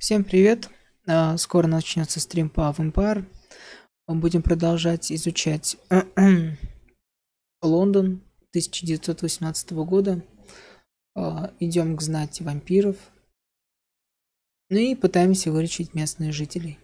Всем привет! Скоро начнется стрим по VAMPYR. Мы будем продолжать изучать Лондон 1918 года. Идем к знати вампиров. Ну и пытаемся вылечить местных жителей.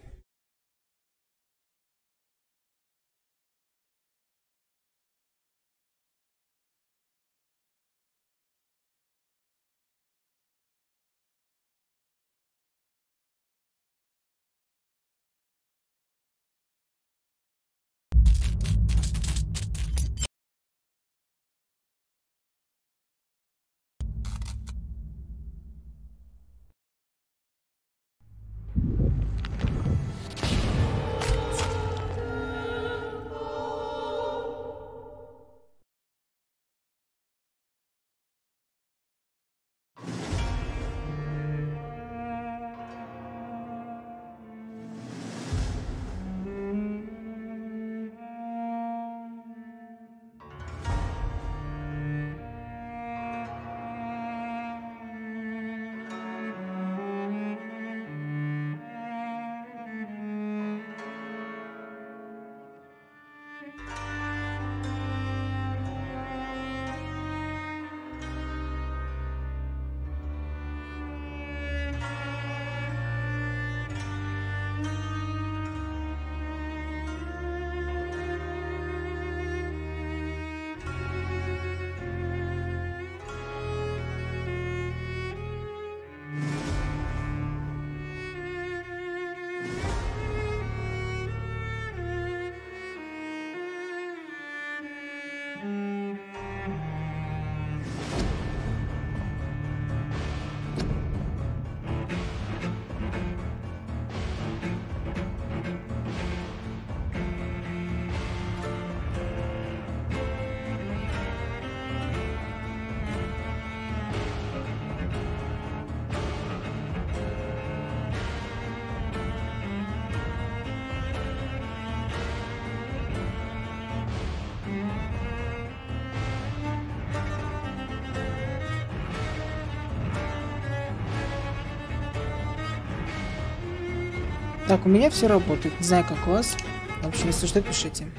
Так, у меня все работает. Не знаю, как у вас. В общем, если что, пишите.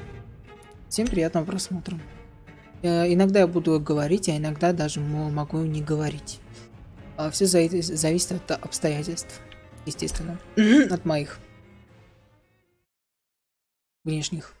Всем приятного просмотра. Иногда я буду говорить, а иногда даже могу не говорить. Все зависит от обстоятельств, естественно. От моих внешних.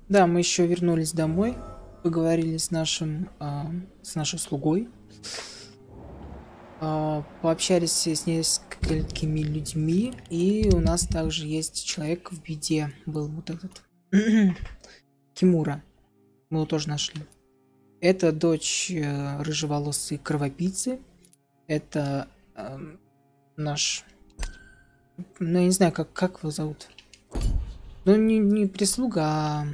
Да, мы еще вернулись домой, поговорили с нашей слугой, пообщались с несколькими людьми, и у нас также есть человек в беде, был вот этот Кимура, мы его тоже нашли. Это дочь рыжеволосой кровопийцы, это наш, ну я не знаю, как его зовут, ну не прислуга,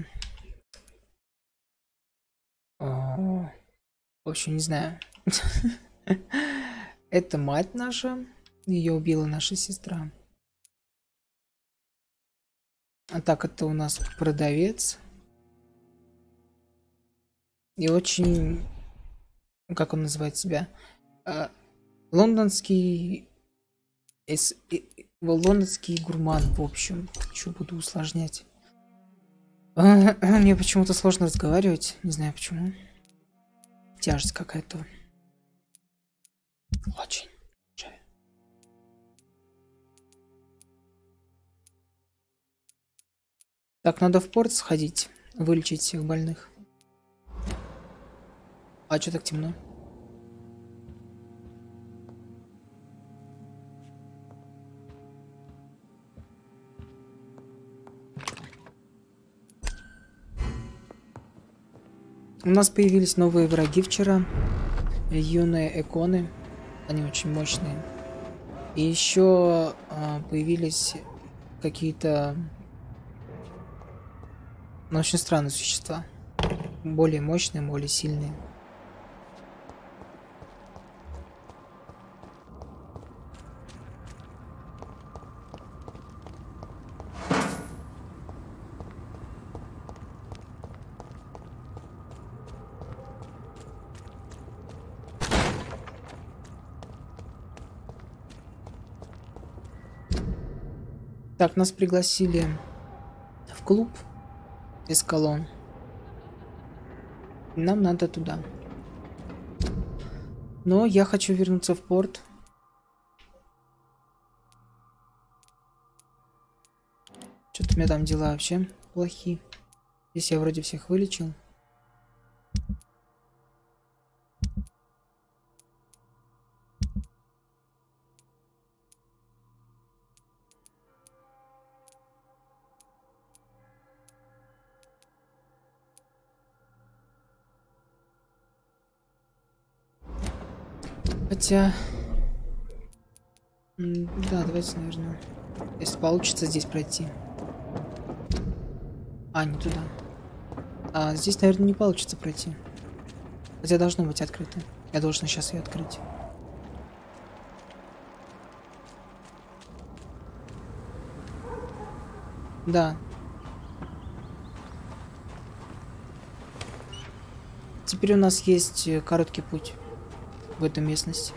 в общем, не знаю. Это мать наша. Ее убила наша сестра. А так, это у нас продавец. И очень... Как он называет себя? Лондонский... Лондонский гурман, в общем. Что буду усложнять? Мне почему-то сложно разговаривать. Не знаю почему. Тяжесть какая-то. Очень. Так, надо в порт сходить. Вылечить всех больных. А что так темно? У нас появились новые враги вчера. Юные эконы. Они очень мощные. И еще появились какие-то очень странные существа. Более мощные, более сильные. Так, нас пригласили в клуб из колонн. Нам надо туда. Но я хочу вернуться в порт. Что-то у меня там дела вообще плохие. Здесь я вроде всех вылечил. Хотя... Да, давайте, наверное, если получится здесь пройти. А, не туда. А здесь, наверное, не получится пройти. Хотя должно быть открыто. Я должен сейчас ее открыть. Да. Теперь у нас есть короткий путь в эту местность.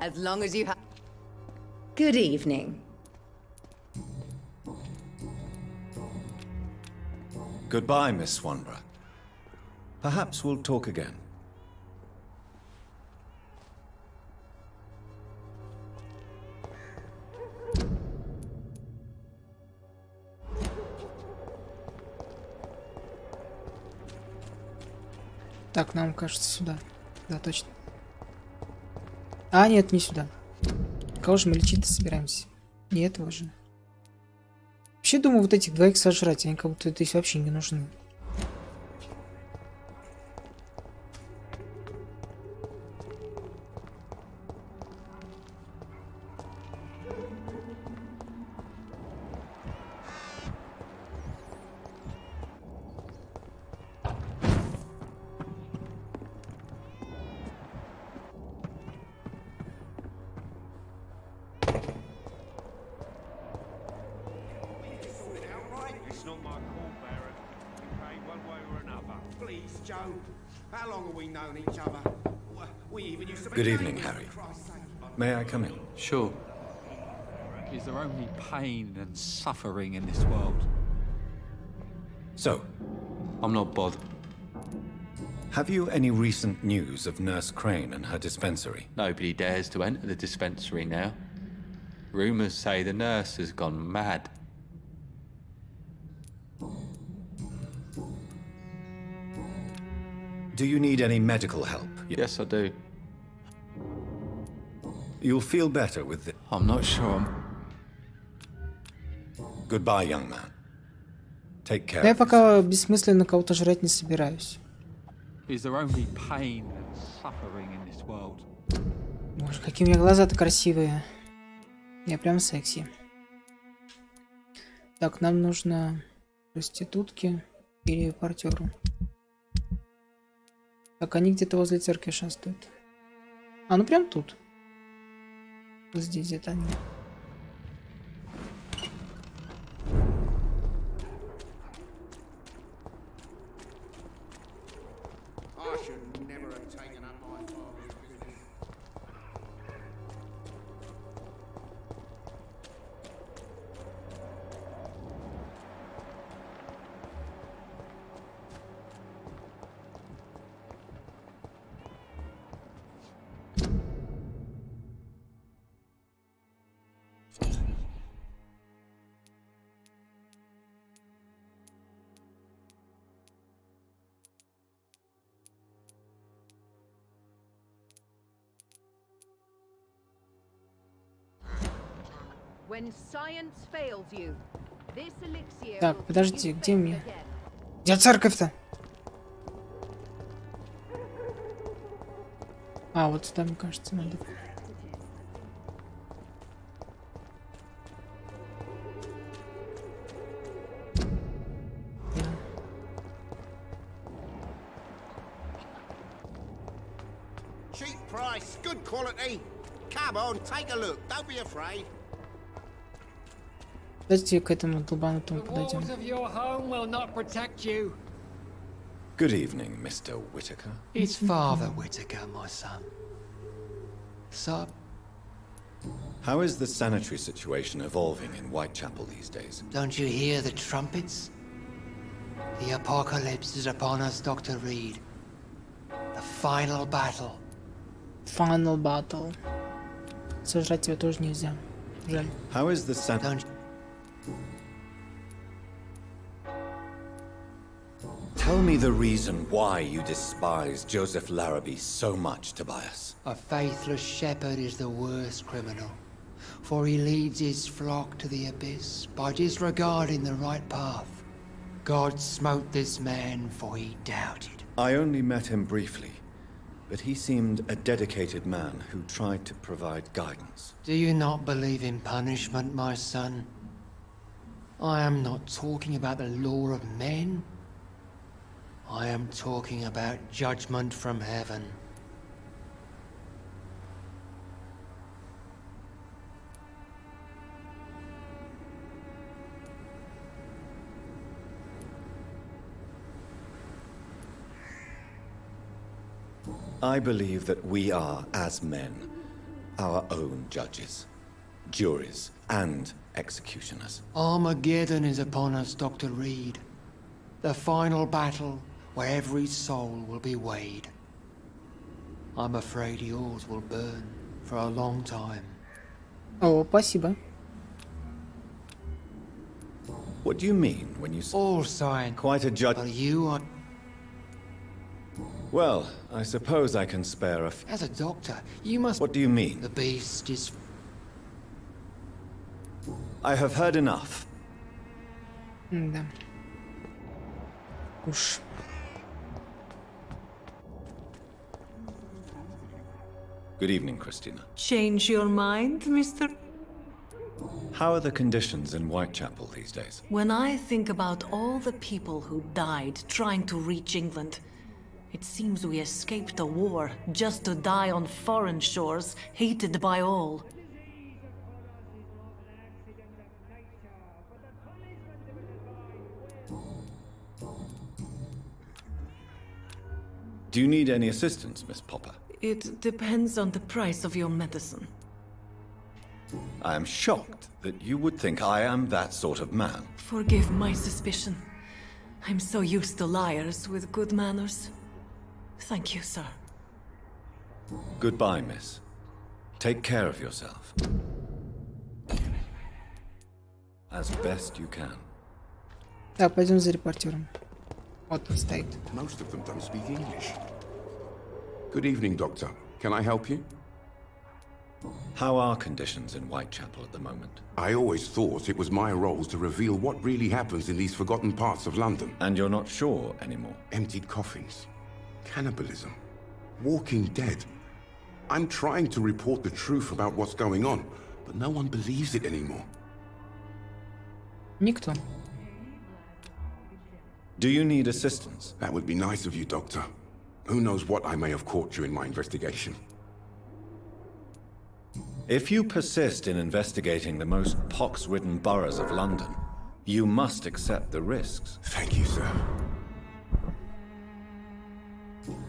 As long as you have... Good evening. Goodbye, Miss Swanborough. Perhaps we'll talk again. Так, нам кажется сюда. Да, точно. А, нет, не сюда. Кого же мы лечить-то собираемся? Не этого же. Вообще, думаю, вот этих двоих сожрать, они как будто здесь вообще не нужны. Good evening, Harry. May I come in? Sure. Is there only pain and suffering in this world? So, I'm not bothered. have you any recent news of Nurse Crane and her dispensary? Nobody dares to enter the dispensary now. Rumours say the nurse has gone mad. Do you need any medical help? Yes, I do. You'll feel better with it. I'm not sure Goodbye, young man. Take care. Но я пока бессмысленно кого-то жрать не собираюсь. Is there only pain and suffering in this world? Боже, какие у меня глаза-то красивые. Я прям секси. Так, нам нужно проститутки или репортеру. Так, они где-то возле церкви шастают. А, ну прям тут. Здесь где-то они. Так, подождите, где мне? Где церковь-то? А, вот сюда, мне кажется, надо. Cheap price, good quality. Come on, take a look. Don't be afraid. Давайте к этому долбанутому The подойдем. walls of your home will not protect you. Good evening, Mr. Whitaker. It's Father Whitaker, my son. Sir, How is the sanitary situation evolving in Whitechapel these days? don't you hear the trumpets? The apocalypse is upon us, Dr. Reid. The final battle. Final battle. Сожрать его тоже нельзя. Жаль. How is the san- Don't Tell me the reason why you despise Joseph Larrabee so much, Tobias. A faithless shepherd is the worst criminal, for he leads his flock to the abyss by disregarding the right path. God smote this man, for he doubted. I only met him briefly, but he seemed a dedicated man who tried to provide guidance. Do you not believe in punishment, my son? I am not talking about the law of men. I am talking about judgment from heaven. I believe that we are, as men, our own judges, juries, and executioners. Armageddon is upon us, Dr. Reid. The final battle where every soul will be weighed. I'm afraid yours will burn for a long time. О, спасибо. What do you mean when you say All signs, quite a judge? but you are... Well, I suppose I can spare a f- As a doctor, you must... What do you mean? The beast is... I have heard enough. Да. Уж. Good evening, Christina. Change your mind, Mr. How are the conditions in Whitechapel these days? When I think about all the people who died trying to reach England, it seems we escaped a war just to die on foreign shores, hated by all. Do you need any assistance, Miss Popper? It depends on the price of your medicine. I am shocked that you would think I am that sort of man. Forgive my suspicion. I'm so used to liars with good manners. Thank you, sir. Goodbye, miss. Take care of yourself. As best you can. Так, пойдем за репортером. Вот он стоит. Most of them don't speak English. Good evening, Doctor. Can I help you? How are conditions in Whitechapel at the moment? I always thought it was my role to reveal what really happens in these forgotten parts of London. And you're not sure anymore? Emptied coffins, cannibalism, walking dead. I'm trying to report the truth about what's going on, but no one believes it anymore. Никто. Do you need assistance? That would be nice of you, Doctor. Who knows what I may have caught you in my investigation. If you persist in investigating the most pox-ridden boroughs of London, you must accept the risks. Thank you, sir.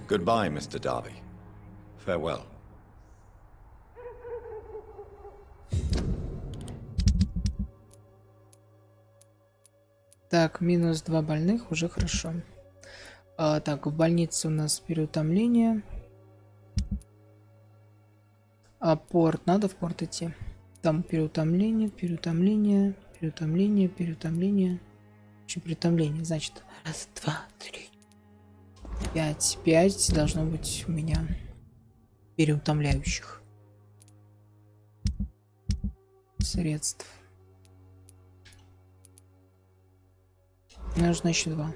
Goodbye, Mr. Darby. Farewell. Так, минус 2 больных, уже хорошо. Так, в больнице у нас переутомление. А порт, надо в порт идти. Там переутомление, переутомление, переутомление, переутомление. Что переутомление? Значит, раз, два, три, 5. 5 должно быть у меня переутомляющих средств. Мне нужно еще 2.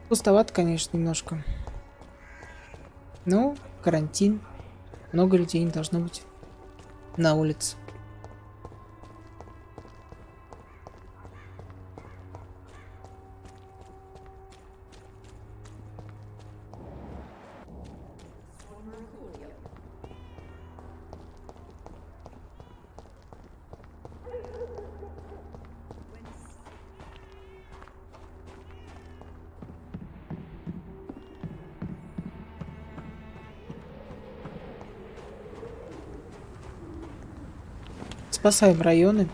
Пустовато, конечно, немножко. Ну, карантин. Много людей не должно быть на улице. Спасаем районы.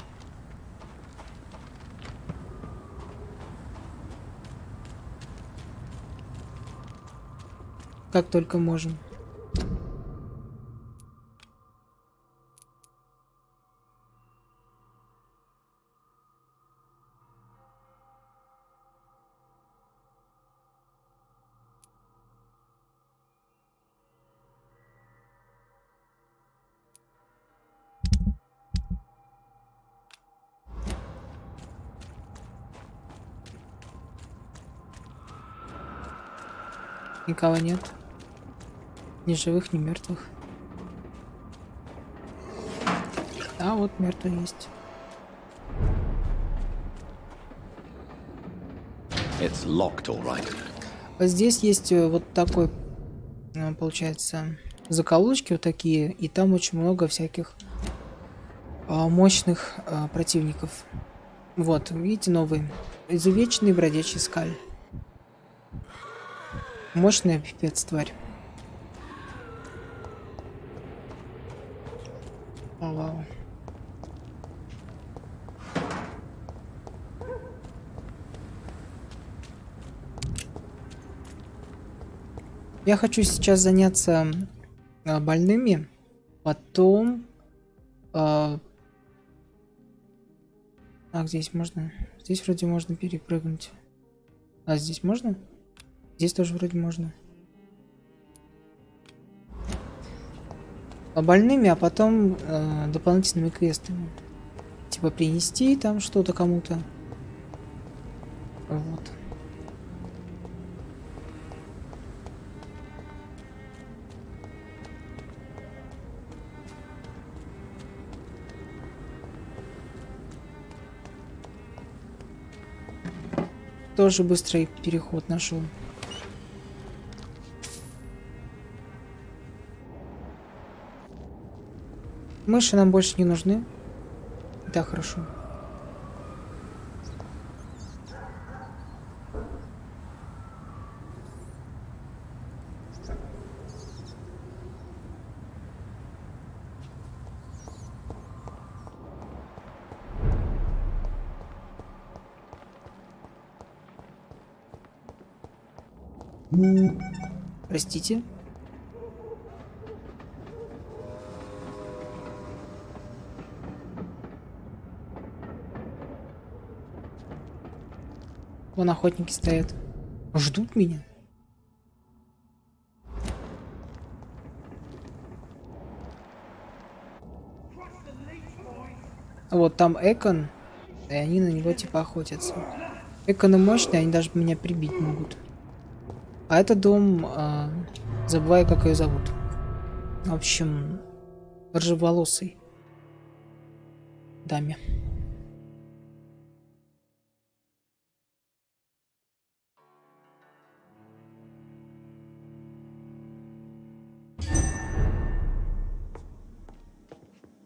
Как только можем. Никого нет. Ни живых, ни мертвых. А вот мертвый есть. It's locked, all right. Вот здесь есть вот такой, получается, закоулочки вот такие, и там очень много всяких мощных противников. Вот, видите, новый. Изувеченный бродячий скаль. Мощная пипец тварь. О, вау. Я хочу сейчас заняться больными, потом... здесь можно... Здесь вроде можно перепрыгнуть. А здесь можно? Здесь тоже вроде можно. Больными, а потом дополнительными квестами. Типа принести там что-то кому-то. Вот. Тоже быстрый переход нашел. Мыши нам больше не нужны. Да, хорошо. Простите. Вон охотники стоят. Ждут меня. Вот там Экон, и они на него типа охотятся. Эконы мощные, они даже меня прибить могут. А это дом, забываю, как ее зовут. В общем, рыжеволосый даме.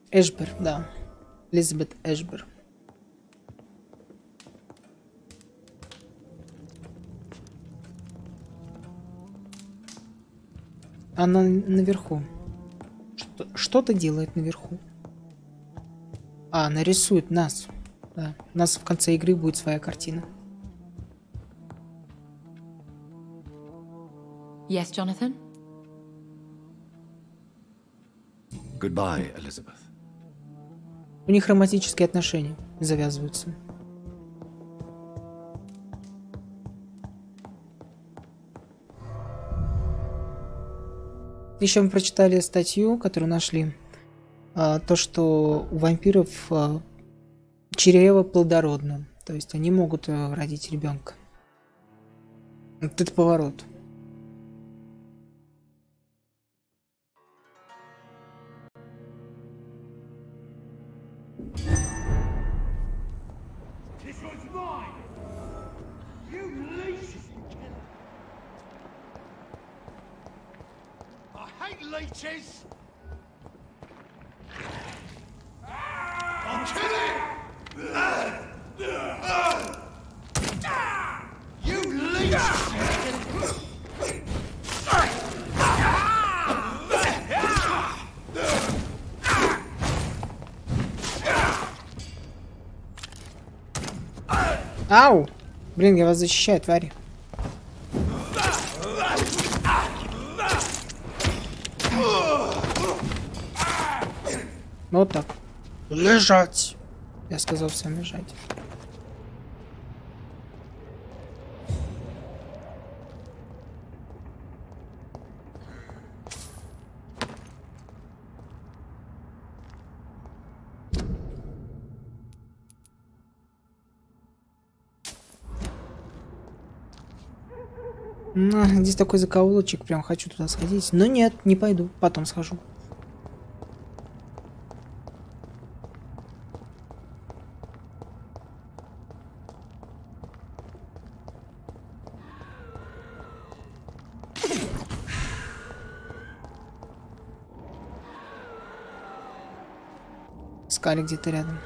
Эшбер, да. Элизабет Эшбер. Она наверху. Что-то делает наверху. Она рисует нас. Да. У нас в конце игры будет своя картина. Yes, Jonathan? Goodbye, Elizabeth. У них романтические отношения завязываются. Еще мы прочитали статью, которую нашли. То, что у вампиров чрево плодородно. То есть они могут родить ребенка. Вот это поворот. Leeches! I'll kill him! You leeches! Ау! Блин, я вас защищаю, твари. Вот так. Лежать. Я сказал всем лежать. Здесь такой закоулочек, прям хочу туда сходить. Но нет, не пойду, потом схожу. Скали где-то рядом.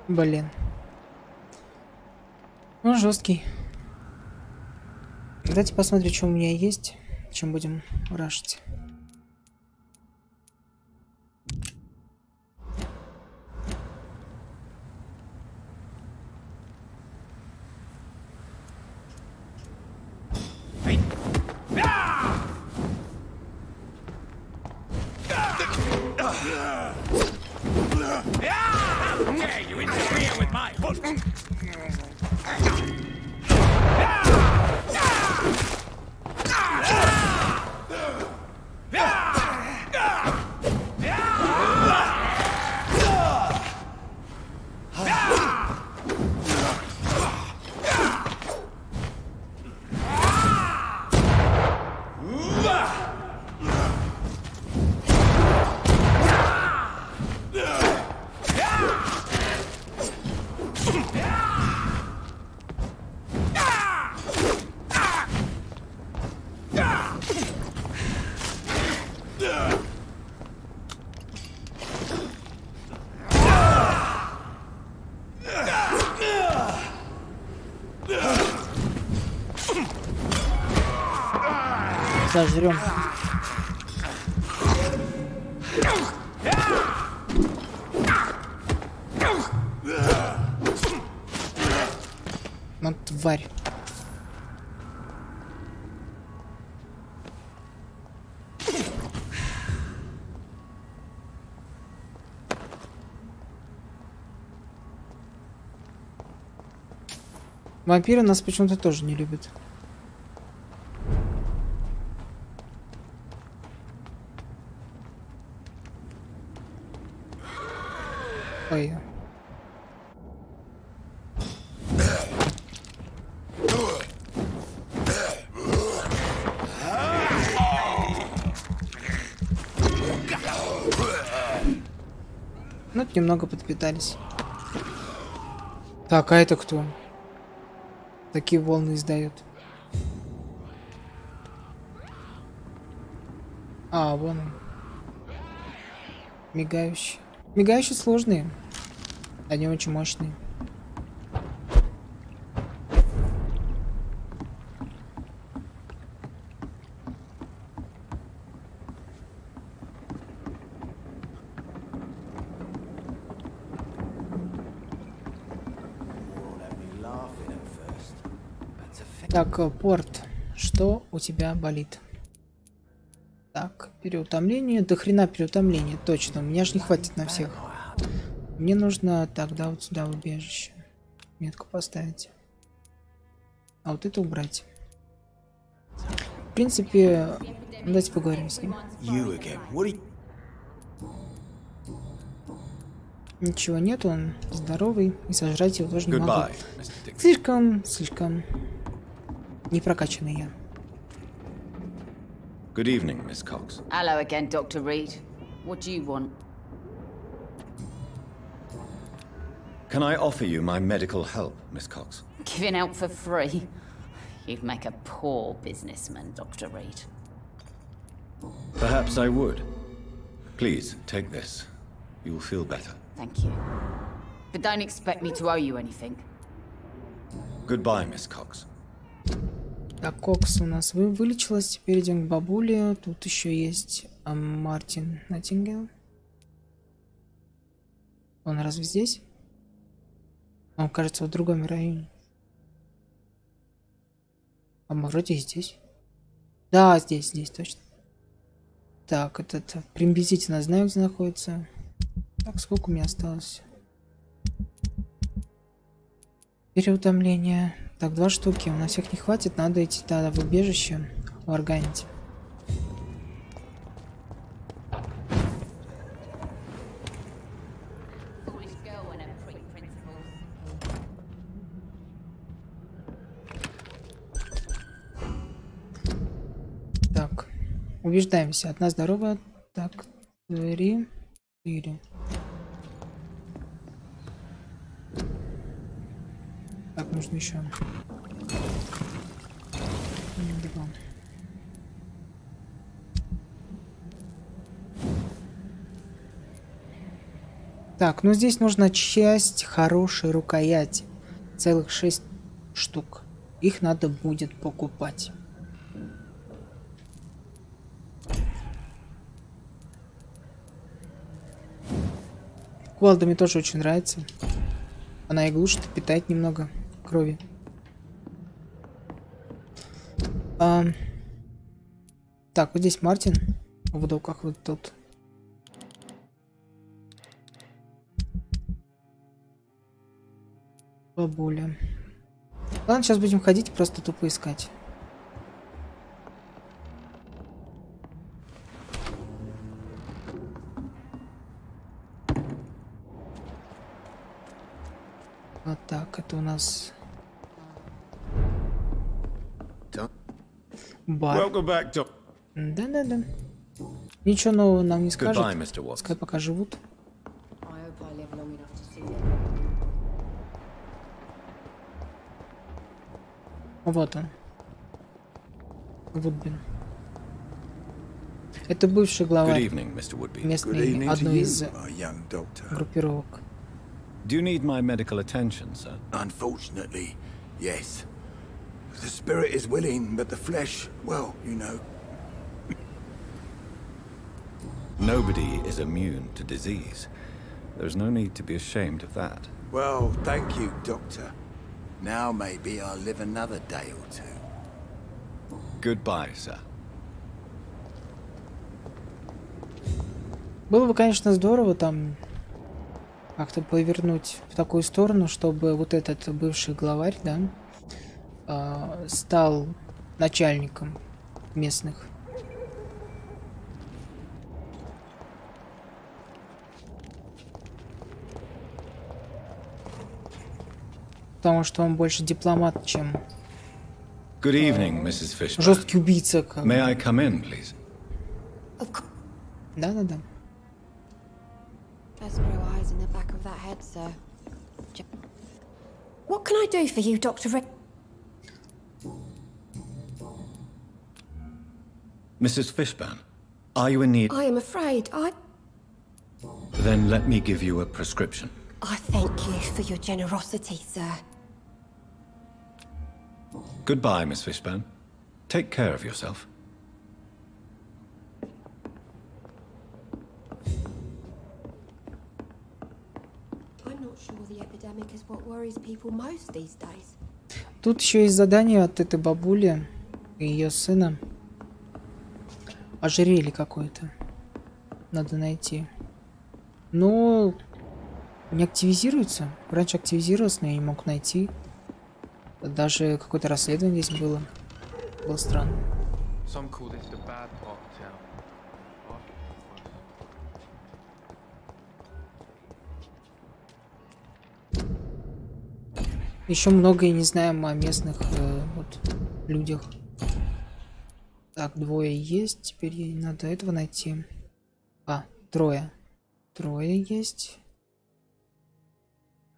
Блин. Ну, жесткий. Давайте посмотрим, что у меня есть. Чем будем рашить. Сожрем. Ну, тварь. Вампиры нас почему-то тоже не любят. Ой. Ну, немного подпитались. Так, а это кто? Такие волны издает. А, вон он. Мигающий. Мигающие сложные. Они очень мощные. Так, порт. Что у тебя болит? Так. Переутомление. До хрена переутомление. Точно. У меня же не хватит на всех. Мне нужно тогда вот сюда в убежище. Метку поставить. А вот это убрать. В принципе, давайте поговорим с ним. Ничего нет, он здоровый, и сожрать его тоже не могу. Слишком не прокачанный я. Good evening, Miss Cox. Hello again, Dr. Reid. What do you want? Can I offer you my medical help, Miss Cox? Giving out for free? You'd make a poor businessman, Dr. Reid. Perhaps I would. Please, take this. You will feel better. Thank you. But don't expect me to owe you anything. Goodbye, Miss Cox. Так, Кокс у нас вылечилась. Теперь идем к бабуле. Тут еще есть Мартин Наттингел. Он разве здесь? Он, кажется, в другом районе. А мы вроде и здесь. Да, здесь точно. Так, этот приблизительно знаю, где находится. Так, сколько у меня осталось? Переутомление. Так, 2 штуки. У нас всех не хватит. Надо идти тогда в убежище. Варганить. Так. Убеждаемся. Одна здоровая. Так. 3, 4. Так, нужно еще. 2. Так, ну здесь нужна часть хорошей рукояти. Целых 6 штук. Их надо будет покупать. Кувалда мне тоже очень нравится. Она и глушит, и питает немного крови. Так, вот здесь Мартин. В доках вот тут. Бабуля. Ладно, сейчас будем ходить, просто тупо искать. Вот так, это у нас бар. Да. Ничего нового нам не скажет. Пускай пока живут. Вот он. Вудбин. Это бывший главарь местной одной из группировок. Do you need my medical attention, sir? Unfortunately, yes. The spirit is willing, but the flesh, well, you know. Nobody is immune to disease. There's no need to be ashamed of that. Well, thank you, Doctor. Now maybe I'll live another day or two. Goodbye, sir. Было бы, конечно, здорово там как-то повернуть в такую сторону, чтобы вот этот бывший главарь, да, стал начальником местных. Потому что он больше дипломат, чем Good evening, Mrs. Fishburne. жесткий убийца. Как... May I come in, please? Да. Eyes in the back of that head, sir. What can I do for you, Dr. Reid? Mrs. Fishburne, are you in need? I am afraid Then let me give you a prescription. I thank you for your generosity, sir. Goodbye, Miss Fishburne. Take care of yourself. I'm not sure the epidemic is what worries people most these days. Тут еще есть задание от этой бабули и ее сына. Ожерелье какое-то. Надо найти. Но не активизируется. Раньше активизировалось, но я не мог найти. Даже какое-то расследование здесь было. Было странно. Еще многое не знаем о местных вот людях. Так, двое есть. Теперь ей надо этого найти. А, трое. Трое есть.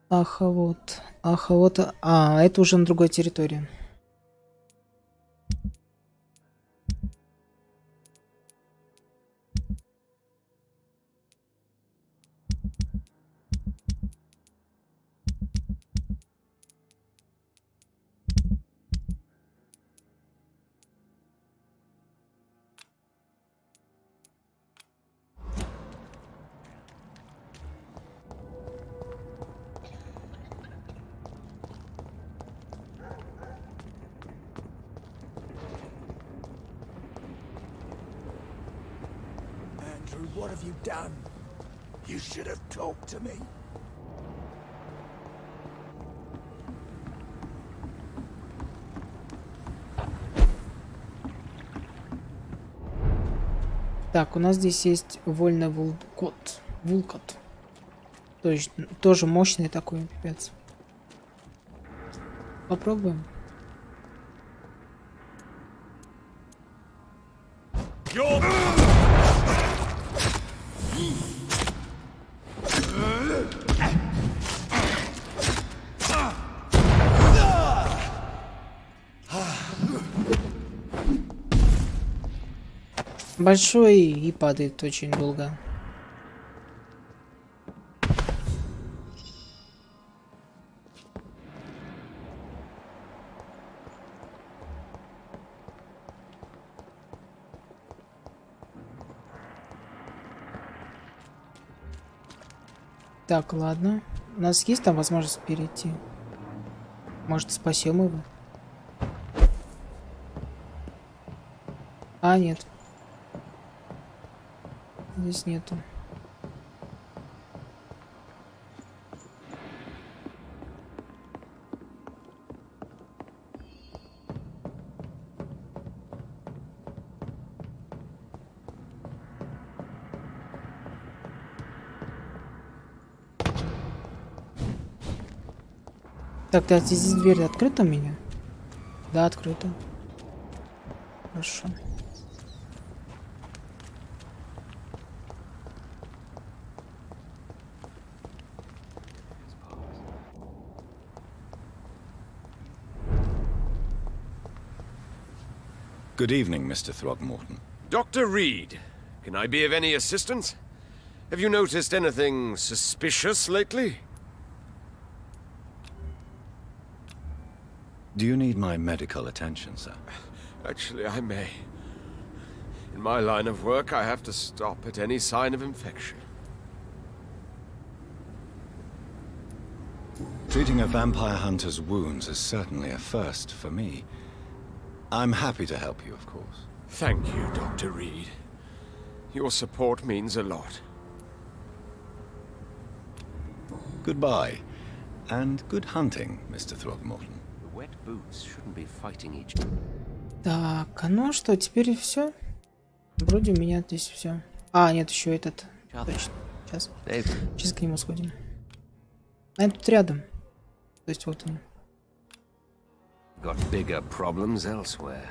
Ах, вот. Ах, вот. А, это уже на другой территории. What have you done? You should have talked to me. Так, у нас здесь есть вольный вулкот. Вулкот. То есть тоже мощный такой, пипец. Попробуем. Большой и падает очень долго. Так, ладно. У нас есть там возможность перейти? Может, спасем его? А, нет. Здесь нету. Так, да, здесь дверь открыта у меня? Да, открыта. Хорошо. Good evening, Mr. Throgmorton. Dr. Reid, can I be of any assistance? Have you noticed anything suspicious lately? Do you need my medical attention, sir? Actually, I may. In my line of work, I have to stop at any sign of infection. Treating a vampire hunter's wounds is certainly a first for me. I'm happy to help you, of course. Thank you, Dr. Reid. Your support means a lot. Goodbye, and good hunting, Mr. Throgmorton. The wet boots shouldn't be fighting each. Так, ну что, теперь все? Вроде у меня здесь все. А, нет, еще этот. Точно. Сейчас. Сейчас к нему сходим. А тут рядом. То есть вот он. Got bigger problems elsewhere.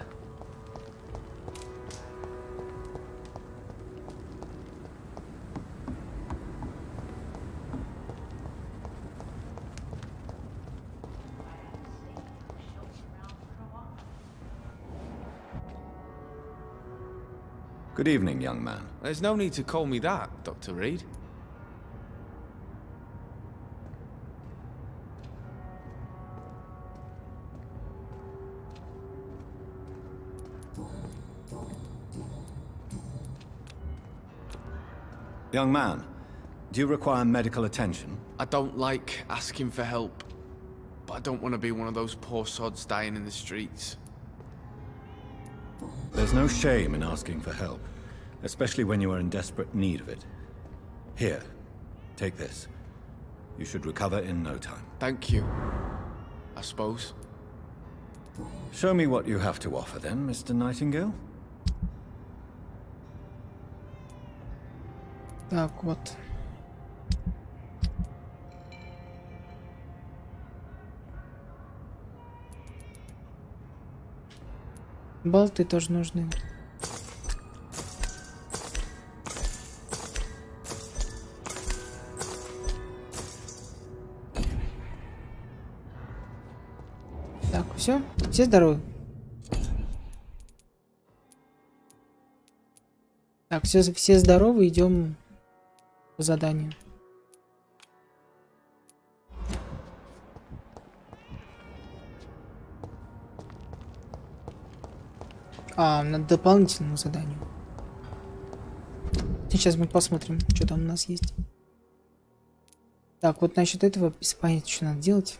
Good evening, young man. There's no need to call me that, Dr. Reid. Young man, do you require medical attention? I don't like asking for help, but I don't want to be one of those poor sods dying in the streets. There's no shame in asking for help. especially when you are in desperate need of it. Here, take this. You should recover in no time. Thank you, I suppose. Show me what you have to offer then, Mr. Nightingale. Так, вот. Болты тоже нужны. Так, все здоровы. Так, все здоровы, идем по заданию. Над дополнительному заданию. Сейчас мы посмотрим, что там у нас есть. Так, вот насчет этого без понятия, что надо делать.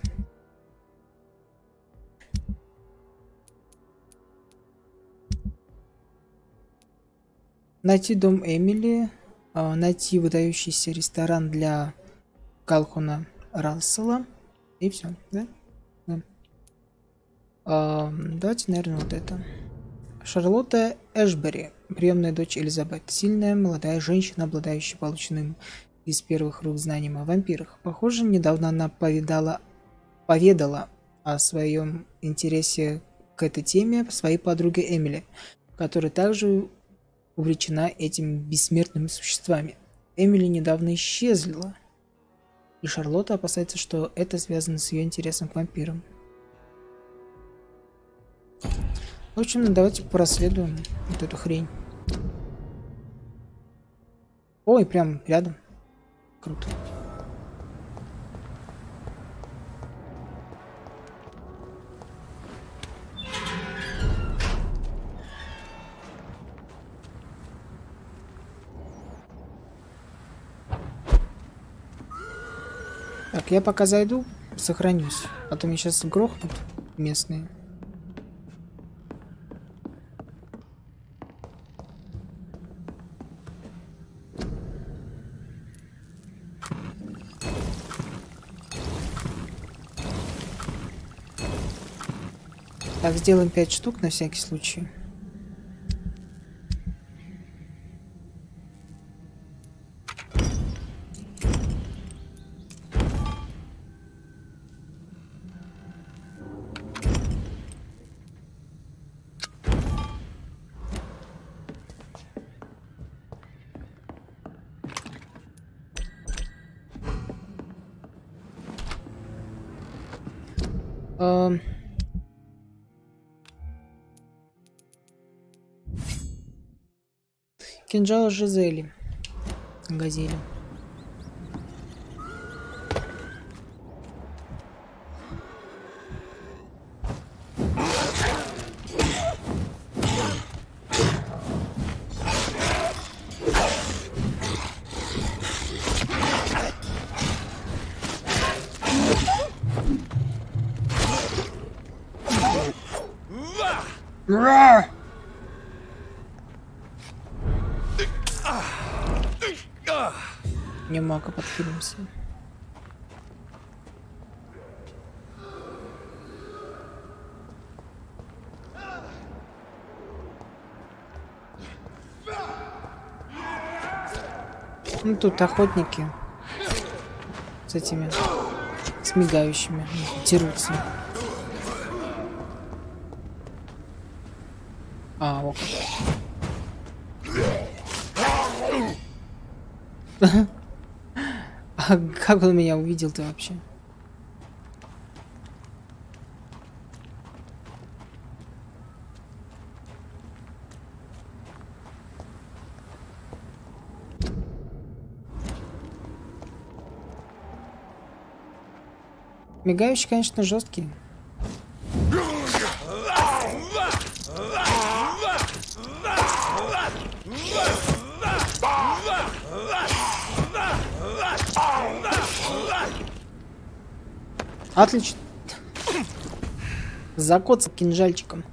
Найти дом Эмили, найти выдающийся ресторан для Калхуна Рассела. И все, да? Да. Давайте, наверное, вот это. Шарлотта Эшбери, приемная дочь Элизабет, сильная молодая женщина, обладающая полученным из первых рук знанием о вампирах. Похоже, недавно она поведала о своем интересе к этой теме своей подруге Эмили, которая также увлечена этими бессмертными существами. Эмили недавно исчезла, и Шарлотта опасается, что это связано с ее интересом к вампирам. В общем, давайте проследуем вот эту хрень. Ой, прям рядом. Круто. Так, я пока зайду, сохранюсь. А то меня сейчас грохнут местные. Так, сделаем 5 штук на всякий случай. Кинжал Жизели. Газели. Немного подхилимся. Ну тут охотники с этими, с мигающими, дерутся. Ок. А как он меня увидел-то вообще? Мигающий, конечно, жесткий. Отлично. Закоцал кинжальчиком.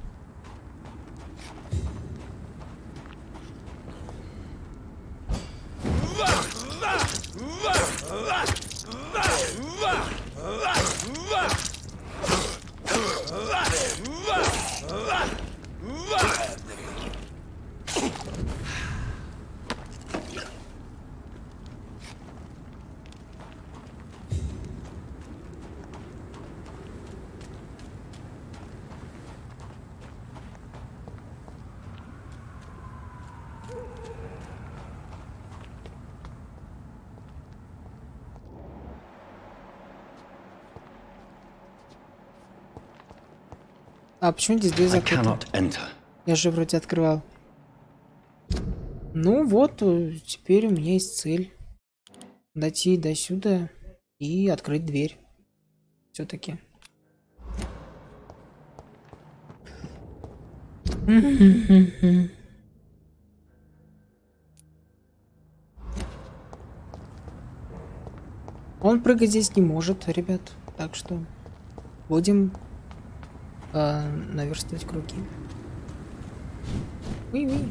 А почему здесь дверь закрыта? Я же вроде открывал. Ну вот, теперь у меня есть цель. Дойти до сюда и открыть дверь. Все-таки. Он прыгать здесь не может, ребят. Так что будем наверстывать круги. Уи-уи.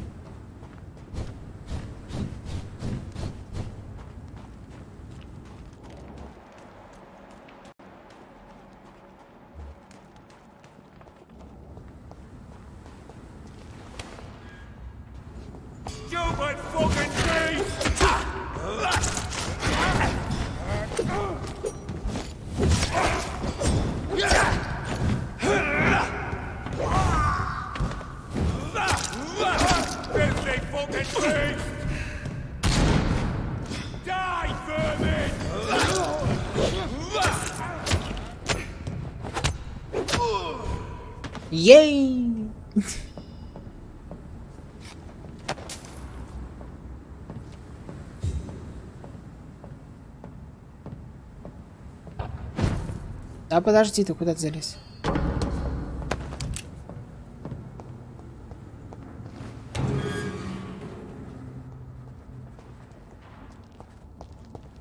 Ей! А подожди, ты куда ты залез?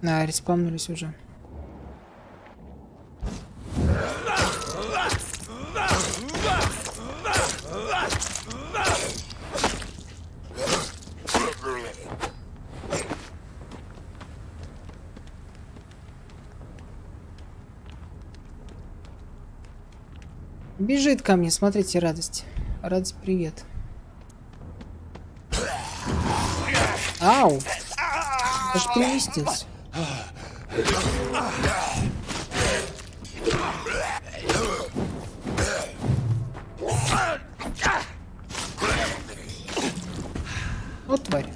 Респавнулись уже. Бежит ко мне, смотрите, радость. Радость, привет. Ау! Аж переместился. Вот тварь.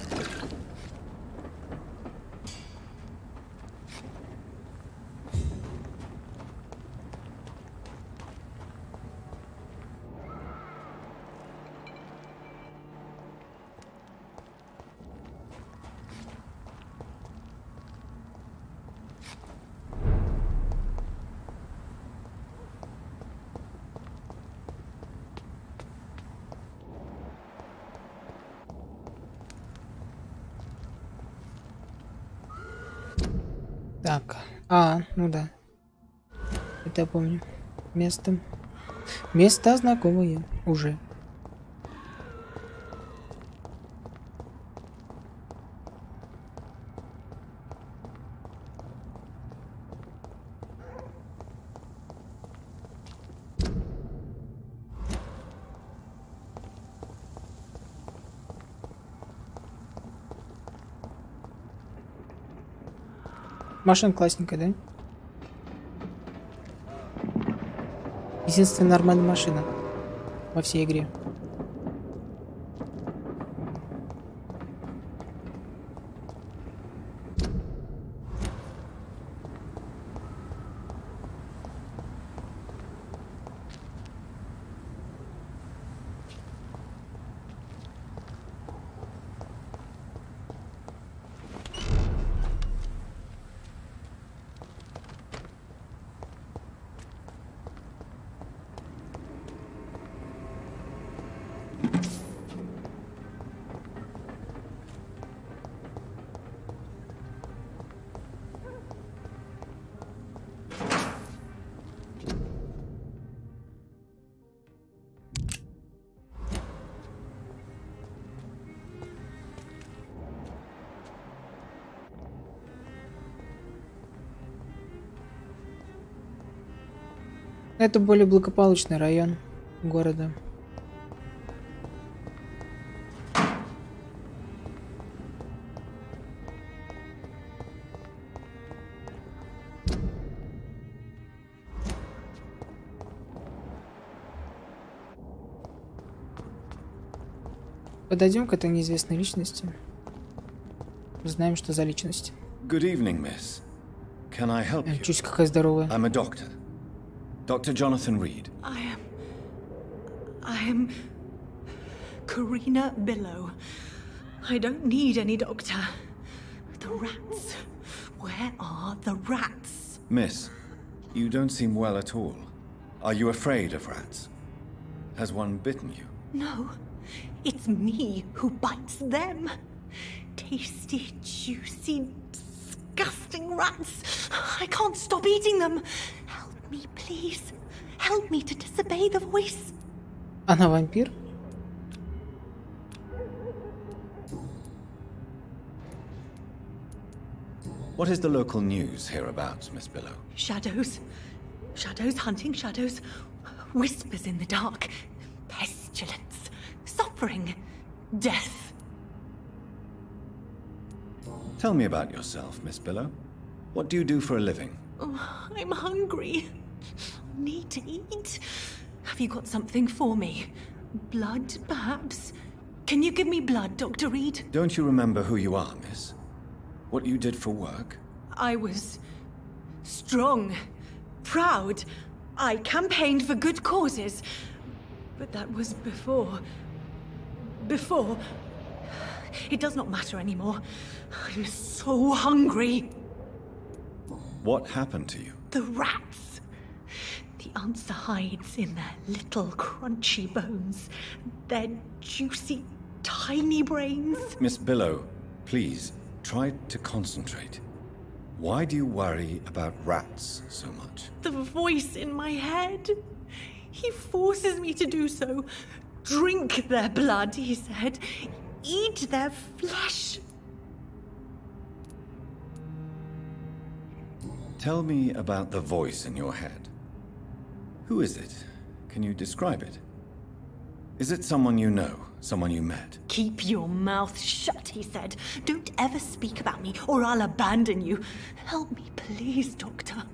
Так, ну да. Это я помню. Места знакомые уже. Машина классненькая, да? Единственная нормальная машина во всей игре. Это более благополучный район города. Подойдем к этой неизвестной личности. Узнаем, что за личность. Good evening, miss. Can I help you? Чуть какая здоровая. I'm a doctor. Dr. Jonathan Reid. I am Karina Billow. I don't need any doctor. The rats. Where are the rats? Miss, you don't seem well at all. Are you afraid of rats? Has one bitten you? No, it's me who bites them. Tasty, juicy, disgusting rats. I can't stop eating them. Help me, please. Help me to disobey the voice. Она вампир? What is the local news hereabouts, Miss Billow? Shadows. Shadows hunting shadows. Whispers in the dark. Pestilence. Suffering. Death. Tell me about yourself, Miss Billow. What do you do for a living? Oh, I'm hungry. Need to eat. Have you got something for me? Blood, perhaps? Can you give me blood, Dr. Reid? Don't you remember who you are, miss? What you did for work? I was strong, proud. I campaigned for good causes. But that was before. Before. It does not matter anymore. I'm so hungry. What happened to you? The rats. The answer hides in their little crunchy bones. Their juicy, tiny brains. Miss Billow, please, try to concentrate. Why do you worry about rats so much? The voice in my head. He forces me to do so. Drink their blood, he said. Eat their flesh. Tell me about the voice in your head. Who is it? Can you describe it? Is it someone you know? Someone you met? Keep your mouth shut, he said. Don't ever speak about me, or I'll abandon you. Help me, please, doctor.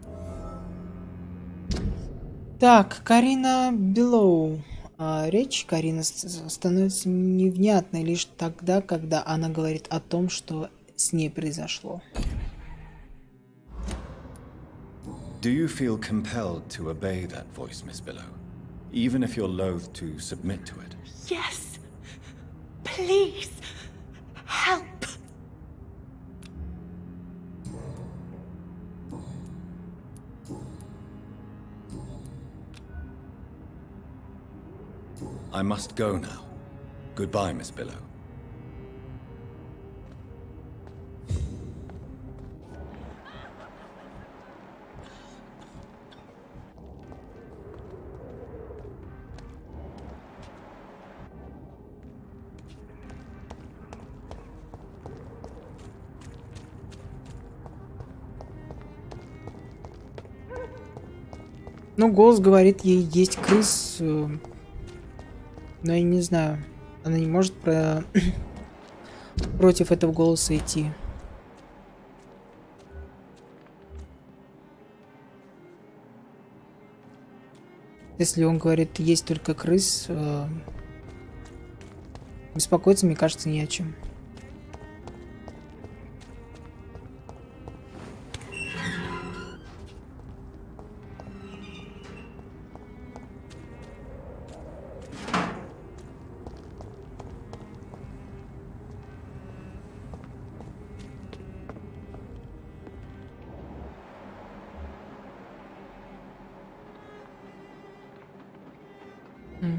Так, Карина Белоу. Речь Карины становится невнятной лишь тогда, когда она говорит о том, что с ней произошло. Do you feel compelled to obey that voice, Miss Billow? Even if you're loath to submit to it? Yes. Please. Help. I must go now. Goodbye, Miss Billow. Ну, голос говорит ей есть крыс, но я не знаю, она не может против этого голоса идти. Если он говорит, есть только крыс, беспокоиться, мне кажется, не о чем.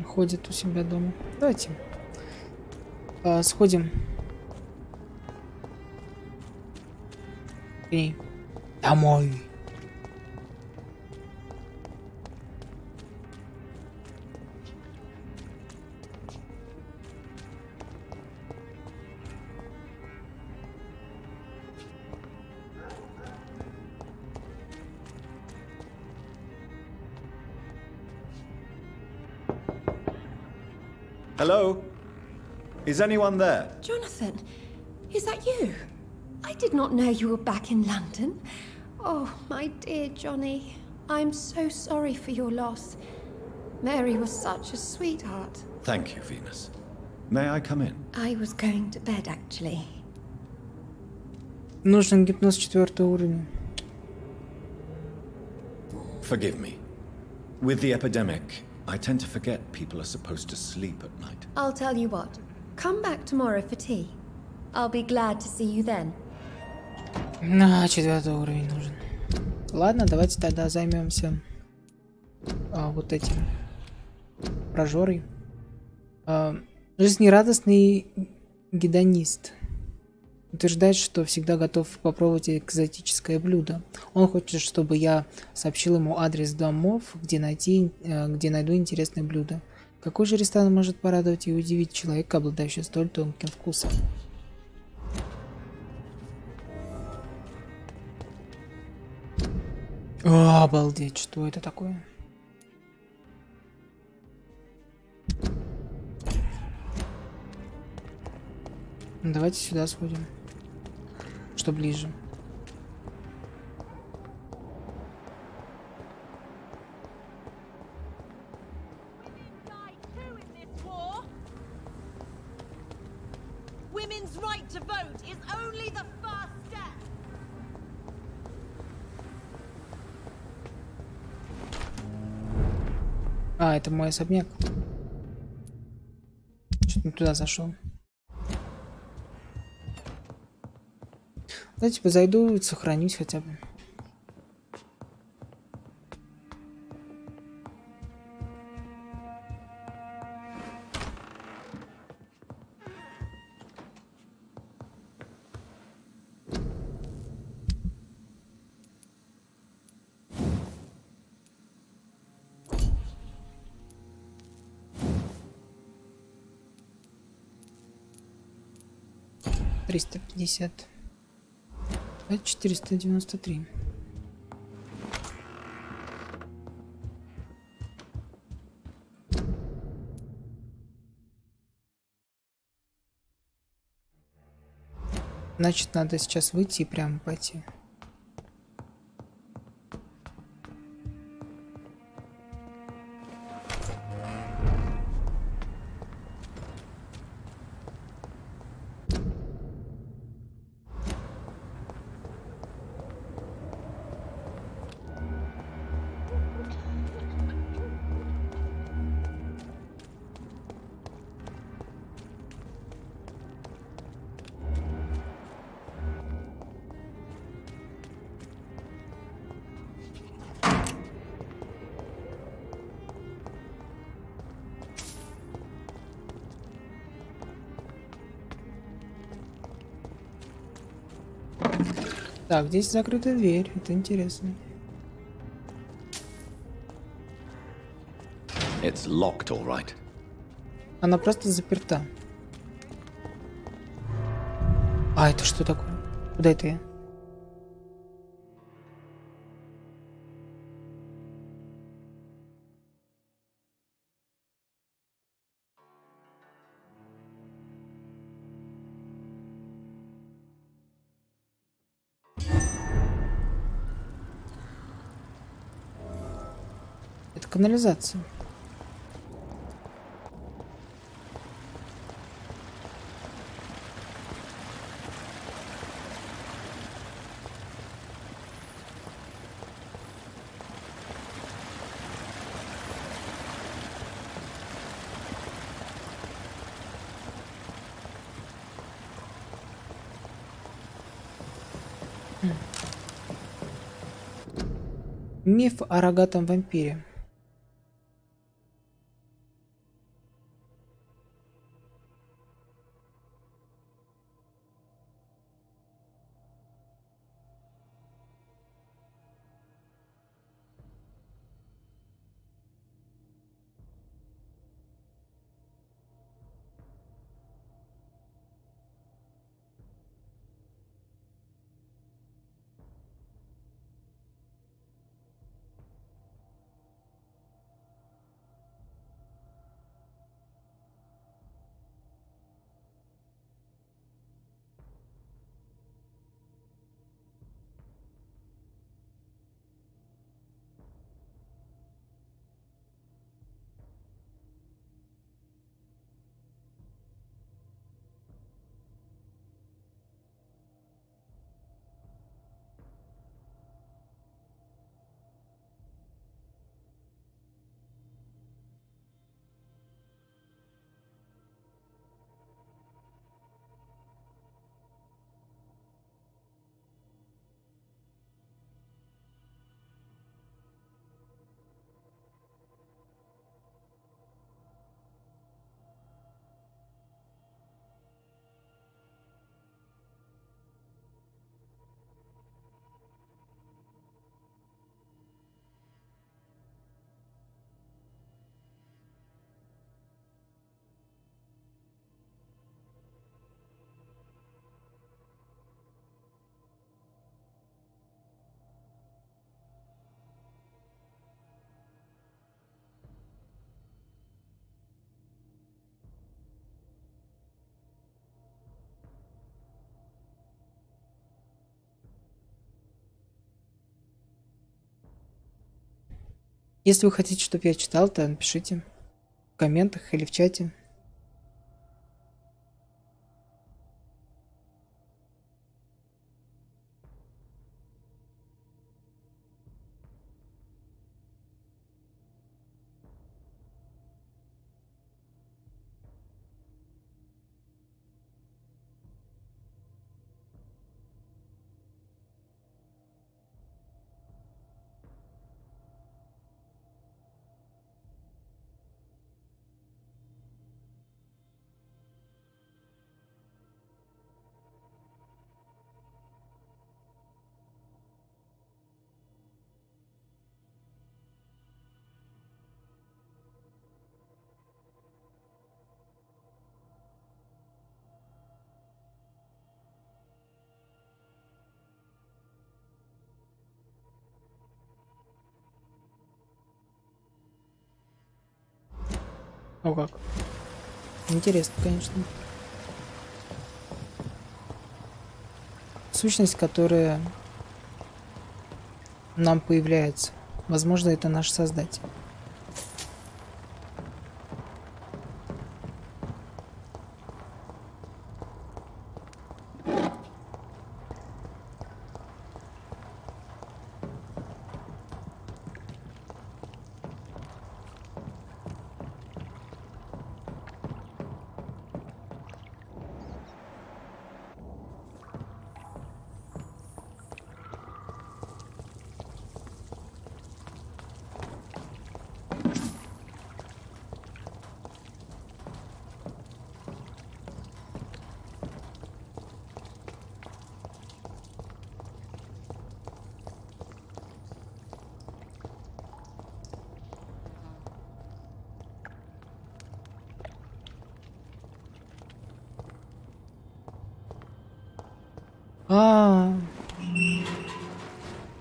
Ходит у себя дома. Давайте сходим к ней домой. Hello? Is anyone there? Jonathan, is that you? I did not know you were back in London. Oh, my dear Johnny. I'm so sorry for your loss. Mary was such a sweetheart. Thank you, Venus. May I come in? I was going to bed, actually. Нужен гипноз 4 уровня. Forgive me. With the epidemic, I tend to forget people are supposed to sleep at night. I'll tell you what. Come back tomorrow for tea. I'll be glad to see you then. На 4-й уровень нужен. Ладно, давайте тогда займемся вот этим прожорой. Жизнерадостный гедонист утверждает, что всегда готов попробовать экзотическое блюдо. Он хочет, чтобы я сообщил ему адрес домов, где найду интересное блюдо. Какой же ресторан может порадовать и удивить человека, обладающего столь тонким вкусом? О, обалдеть, что это такое? Давайте сюда сходим, что ближе. А, это мой особняк. Что-то не туда зашел. Давайте зайду и сохранюсь хотя бы. $350. Это 493. Значит, надо сейчас выйти и прямо пойти. Так, здесь закрытая дверь, это интересно. It's locked, all right. Она просто заперта. А, это что такое? Куда это я? Это канализация. Миф о рогатом вампире. Если вы хотите, чтобы я читал, то напишите в комментах или в чате. О как. Интересно, конечно. Сущность, которая нам появляется. Возможно, это наш создатель.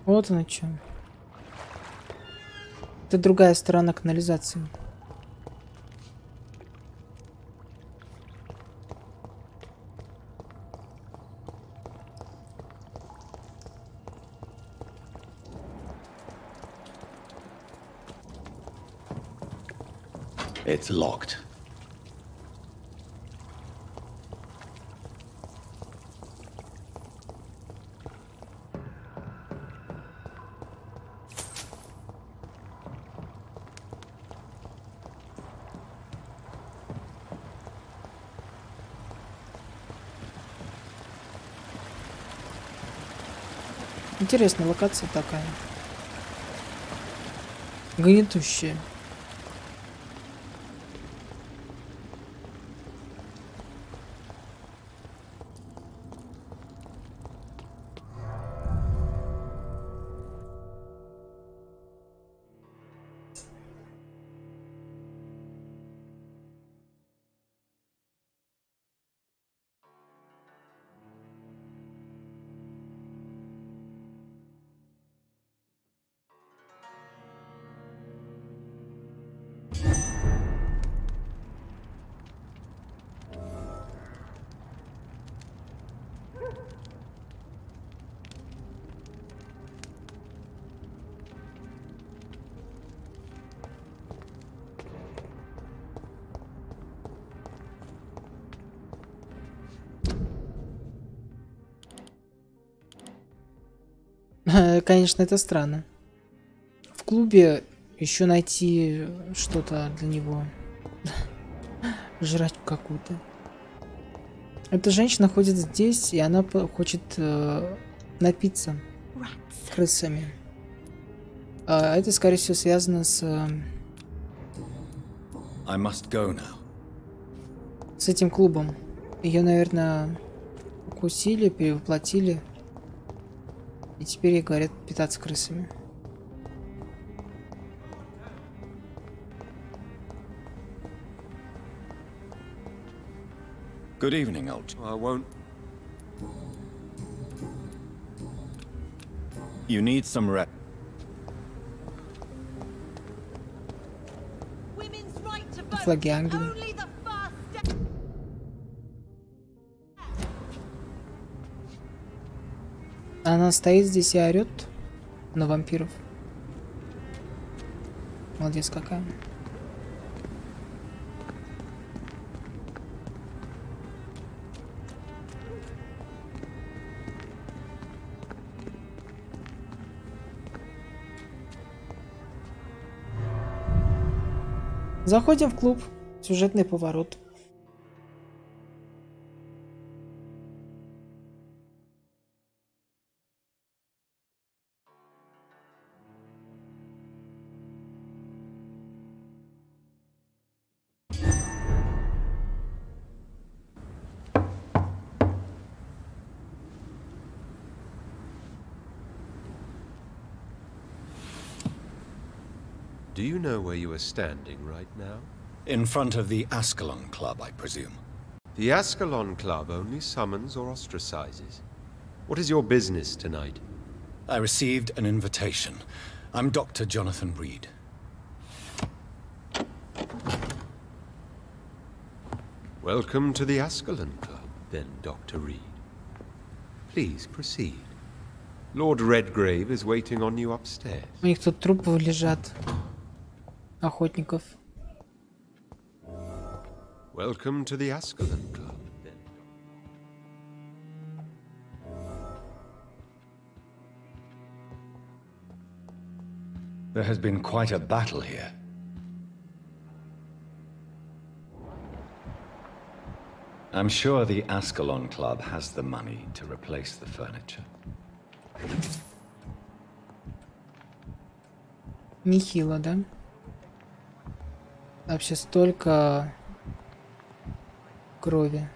Вот оно что. Это другая сторона канализации. It's locked. Интересная локация такая. Гнетущая. Конечно, это странно. В клубе еще найти что-то для него. Жрать какую-то. Эта женщина ходит здесь, и она хочет напиться крысами. Это, скорее всего, связано с этим клубом. Ее, наверное, укусили, перевоплотили. И теперь ей говорят питаться крысами. Good evening, old. I won't. You need some rest. Флаги Англии. Она стоит здесь и орет на вампиров. Молодец какая. Заходим в клуб. Сюжетный поворот. Do you know where you are standing right now? In front of the Ascalon Club, I presume. The Ascalon Club only summons or ostracizes. What is your business tonight? I received an invitation. I'm Dr. Jonathan Reid. Welcome to the Ascalon Club, then, Dr. Reid. Please proceed. Lord Redgrave is waiting on you upstairs. У них тут трупы лежат. Охотников. Welcome to the Ascalon Club, then. There has been quite a battle here. I'm sure the Ascalon Club has the money to replace the furniture. Нехило, да? Вообще столько крови.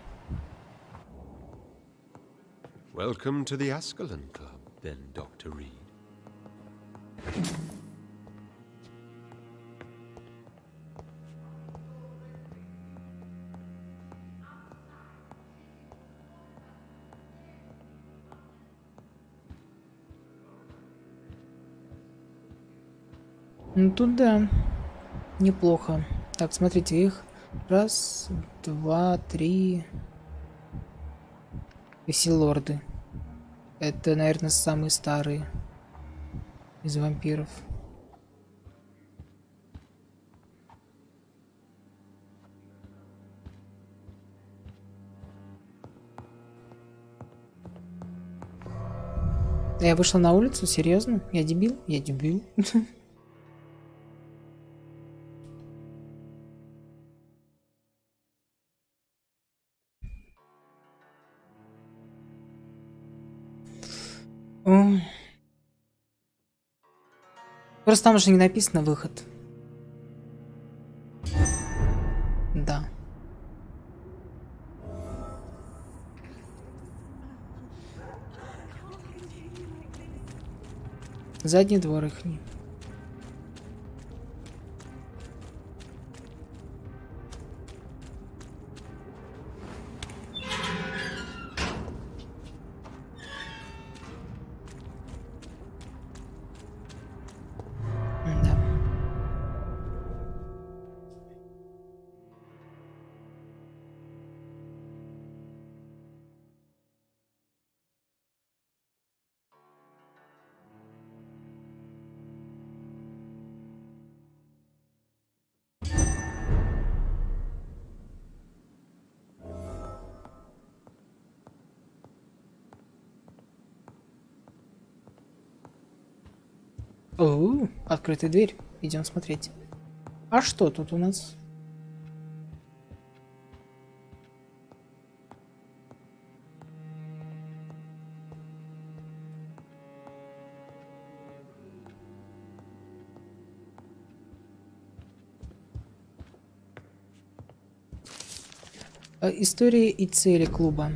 Welcome to the Ascalon Club, then, Dr. Reid. Ну тут да, неплохо. Так, смотрите, их раз, два, три. И все лорды. Это, наверное, самые старые из вампиров. Я вышла на улицу, серьезно? Я дебил? Я дебил. Просто там уже не написано выход. Да. Задний двор ихний. О, открытая дверь. Идем смотреть. А что тут у нас? История и цели клуба.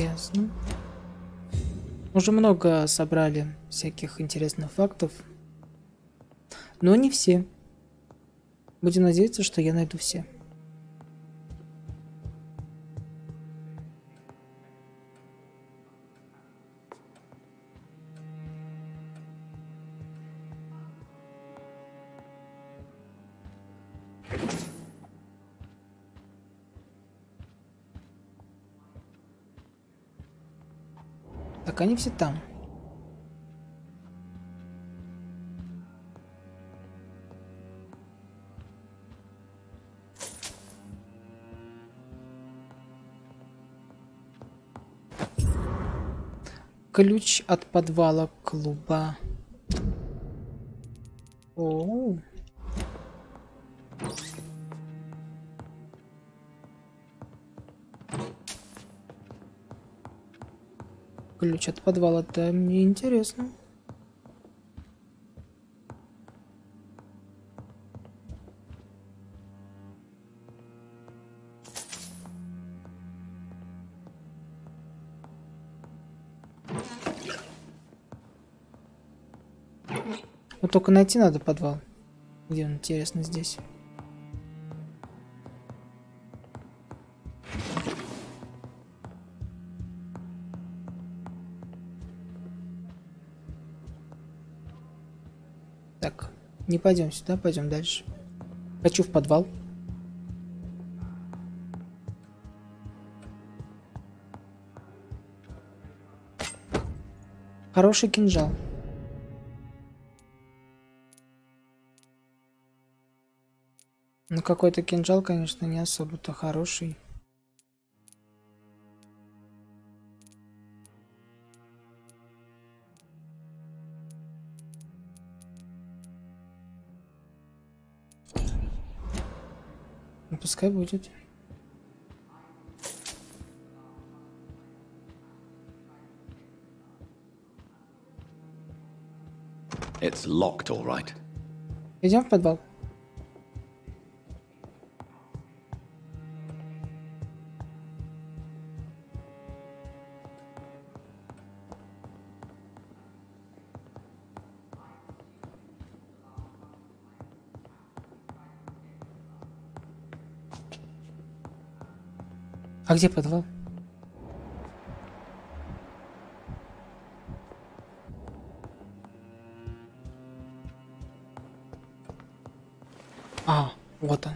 Ясно. Уже много собрали всяких интересных фактов. Но не все. Будем надеяться, что я найду все. Так, они все там. Ключ от подвала клуба. Оу. Ключ от подвала, это мне интересно. Вот только найти надо подвал. Где он, интересно, здесь? Так, не пойдем сюда, пойдем дальше. Хочу в подвал. Хороший кинжал. Ну, какой-то кинжал, конечно, не особо-то хороший. Ну, пускай будет. It's locked, all right. Идем в подвал. А где подвал? А, вот он.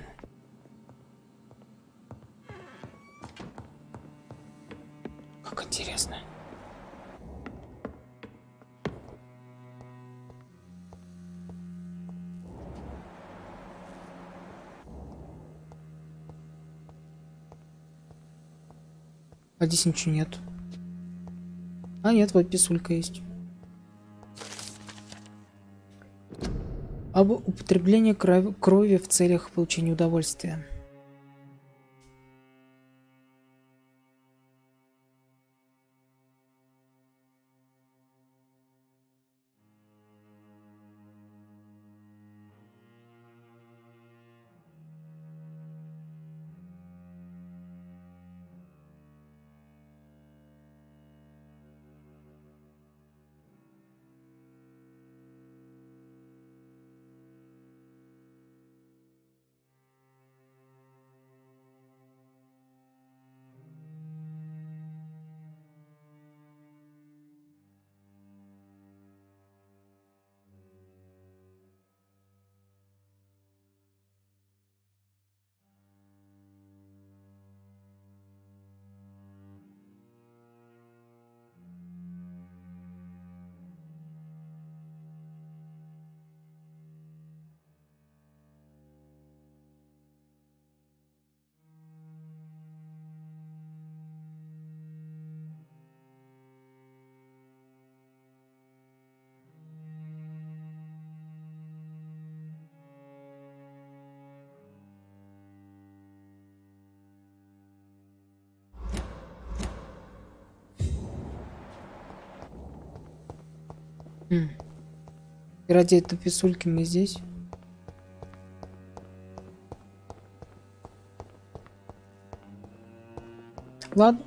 Как интересно. А здесь ничего нет. А нет, вот писулька есть. Об употреблении крови в целях получения удовольствия. И ради этой писульки мы здесь. Ладно.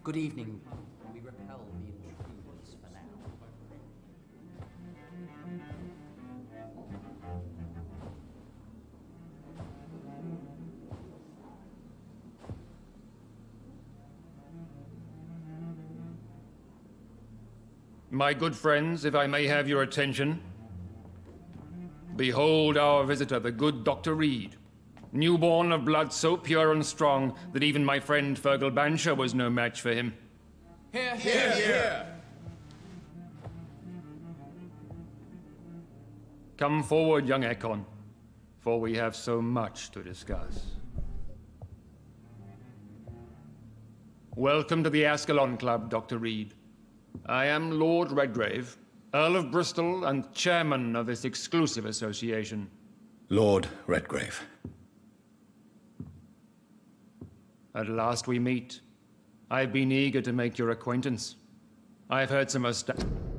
Good evening. We repel the intruders for now. My good friends, if I may have your attention. Behold our visitor, the good Dr. Reid. Newborn of blood so pure and strong that even my friend Fergal Bansher was no match for him. Here, here, here! Come forward, young Ekon, for we have so much to discuss. Welcome to the Ascalon Club, Dr. Reid. I am Lord Redgrave, Earl of Bristol and chairman of this exclusive association. Lord Redgrave. At last we meet. I've been eager to make your acquaintance. I've heard some astounding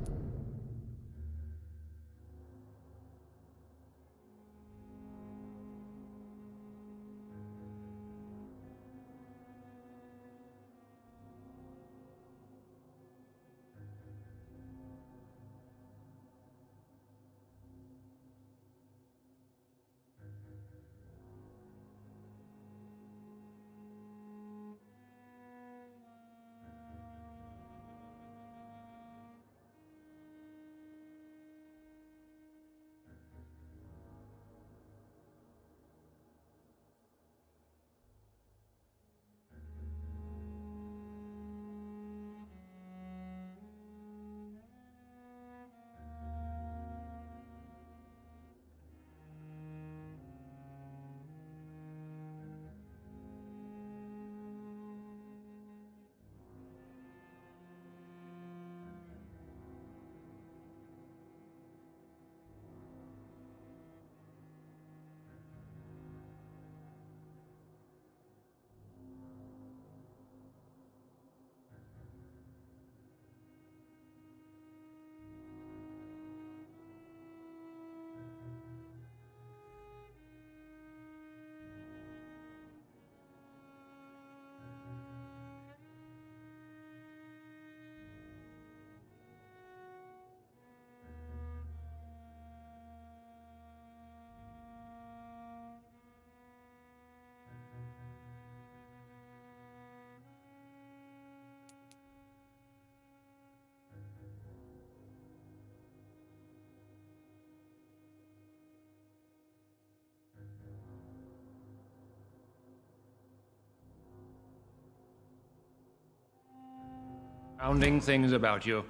things about you.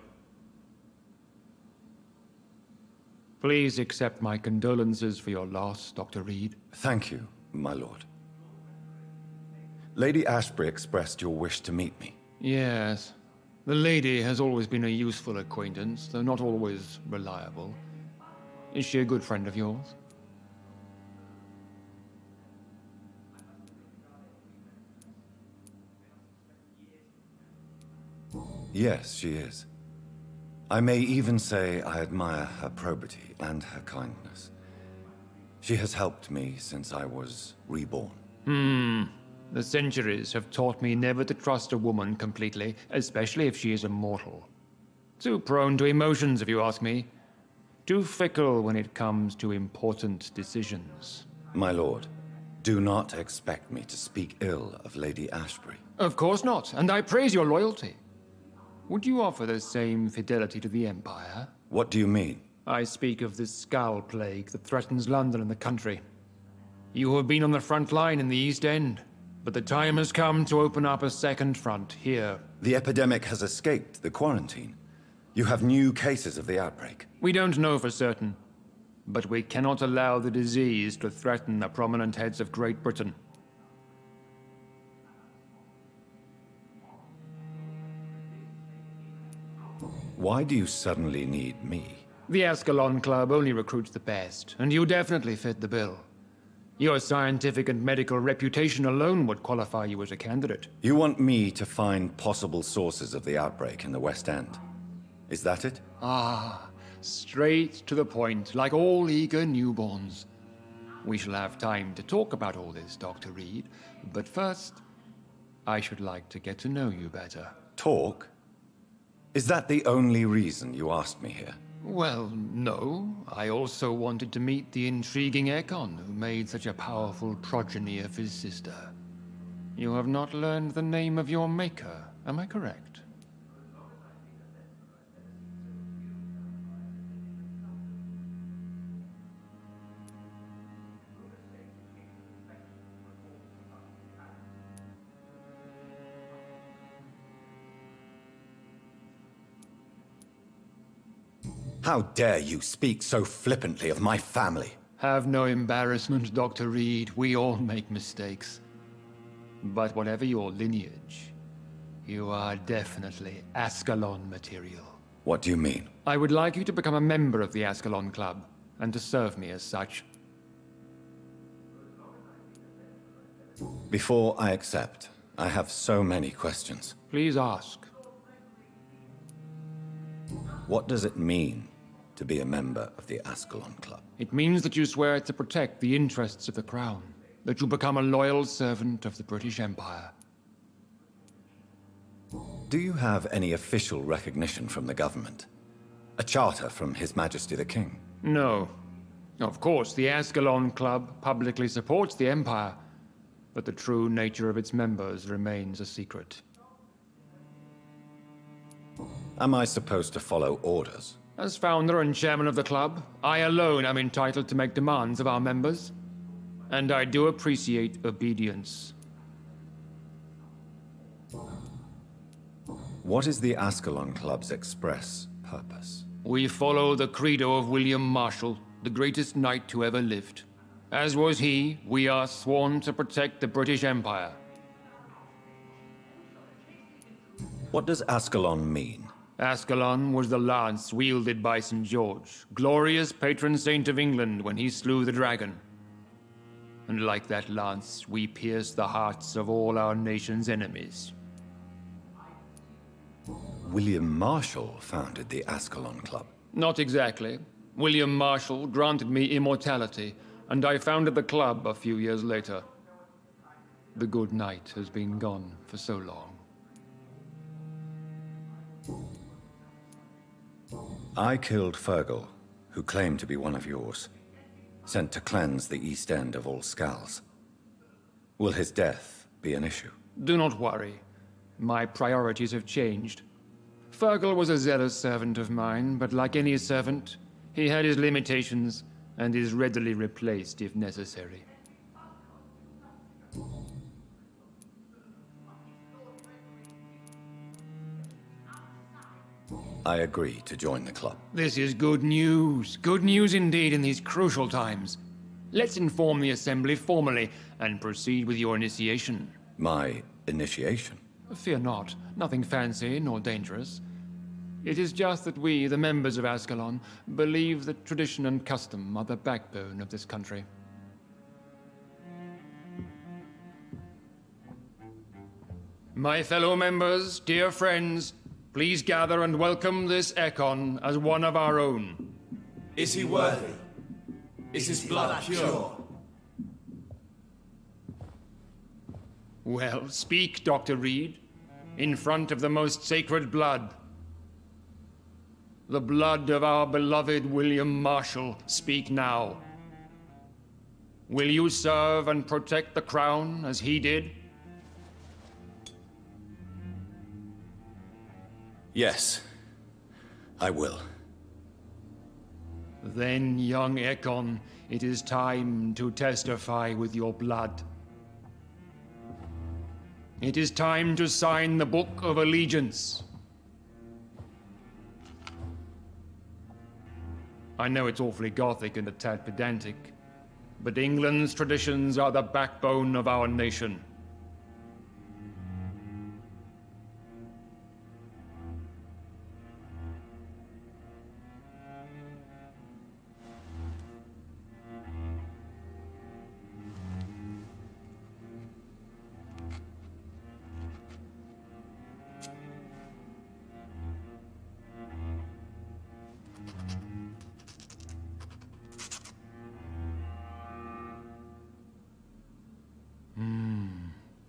Please accept my condolences for your loss, Dr. Reid. Thank you, my lord. Lady Ashbury expressed your wish to meet me. Yes. The lady has always been a useful acquaintance, though not always reliable. Is she a good friend of yours? Yes, she is. I may even say I admire her probity and her kindness. She has helped me since I was reborn. The centuries have taught me never to trust a woman completely, especially if she is a mortal. Too prone to emotions, if you ask me. Too fickle when it comes to important decisions. My lord, do not expect me to speak ill of Lady Ashbury. Of course not, and I praise your loyalty. Would you offer the same fidelity to the Empire? What do you mean? I speak of the Skull Plague that threatens London and the country. You have been on the front line in the East End, but the time has come to open up a second front here. The epidemic has escaped the quarantine. You have new cases of the outbreak. We don't know for certain, but we cannot allow the disease to threaten the prominent heads of Great Britain. Why do you suddenly need me? The Ascalon Club only recruits the best, and you definitely fit the bill. Your scientific and medical reputation alone would qualify you as a candidate. You want me to find possible sources of the outbreak in the West End? Is that it? Ah, straight to the point, like all eager newborns. We shall have time to talk about all this, Dr. Reid, but first, I should like to get to know you better. Talk? Is that the only reason you asked me here? Well, no. I also wanted to meet the intriguing Ekon who made such a powerful progeny of his sister. You have not learned the name of your maker, am I correct? How dare you speak so flippantly of my family? Have no embarrassment, Dr. Reid. We all make mistakes. But whatever your lineage, you are definitely Ascalon material. What do you mean? I would like you to become a member of the Ascalon Club, and to serve me as such. Before I accept, I have so many questions. Please ask. What does it mean to be a member of the Ascalon Club? It means that you swear to protect the interests of the Crown, that you become a loyal servant of the British Empire. Do you have any official recognition from the government? A charter from His Majesty the King? No. Of course, the Ascalon Club publicly supports the Empire, but the true nature of its members remains a secret. Am I supposed to follow orders? As founder and chairman of the club, I alone am entitled to make demands of our members. And I do appreciate obedience. What is the Ascalon Club's express purpose? We follow the credo of William Marshall, the greatest knight who ever lived. As was he, we are sworn to protect the British Empire. What does Ascalon mean? Ascalon was the lance wielded by St. George, glorious patron saint of England when he slew the dragon. And like that lance, we pierce the hearts of all our nation's enemies. William Marshall founded the Ascalon Club. Not exactly. William Marshall granted me immortality, and I founded the club a few years later. The good knight has been gone for so long. I killed Fergal, who claimed to be one of yours, sent to cleanse the East End of all Skulls. Will his death be an issue? Do not worry. My priorities have changed. Fergal was a zealous servant of mine, but like any servant, he had his limitations and is readily replaced if necessary. I agree to join the club. This is good news. Good news indeed in these crucial times. Let's inform the Assembly formally and proceed with your initiation. My initiation? Fear not. Nothing fancy nor dangerous. It is just that we, the members of Ascalon, believe that tradition and custom are the backbone of this country. My fellow members, dear friends, please gather and welcome this Ekon as one of our own. Is he worthy? Is his blood pure? Well, speak, Dr. Reid, in front of the most sacred blood. The blood of our beloved William Marshall, speak now. Will you serve and protect the crown as he did? Yes, I will. Then, young Ekon, it is time to testify with your blood. It is time to sign the Book of Allegiance. I know it's awfully gothic and a tad pedantic, but England's traditions are the backbone of our nation.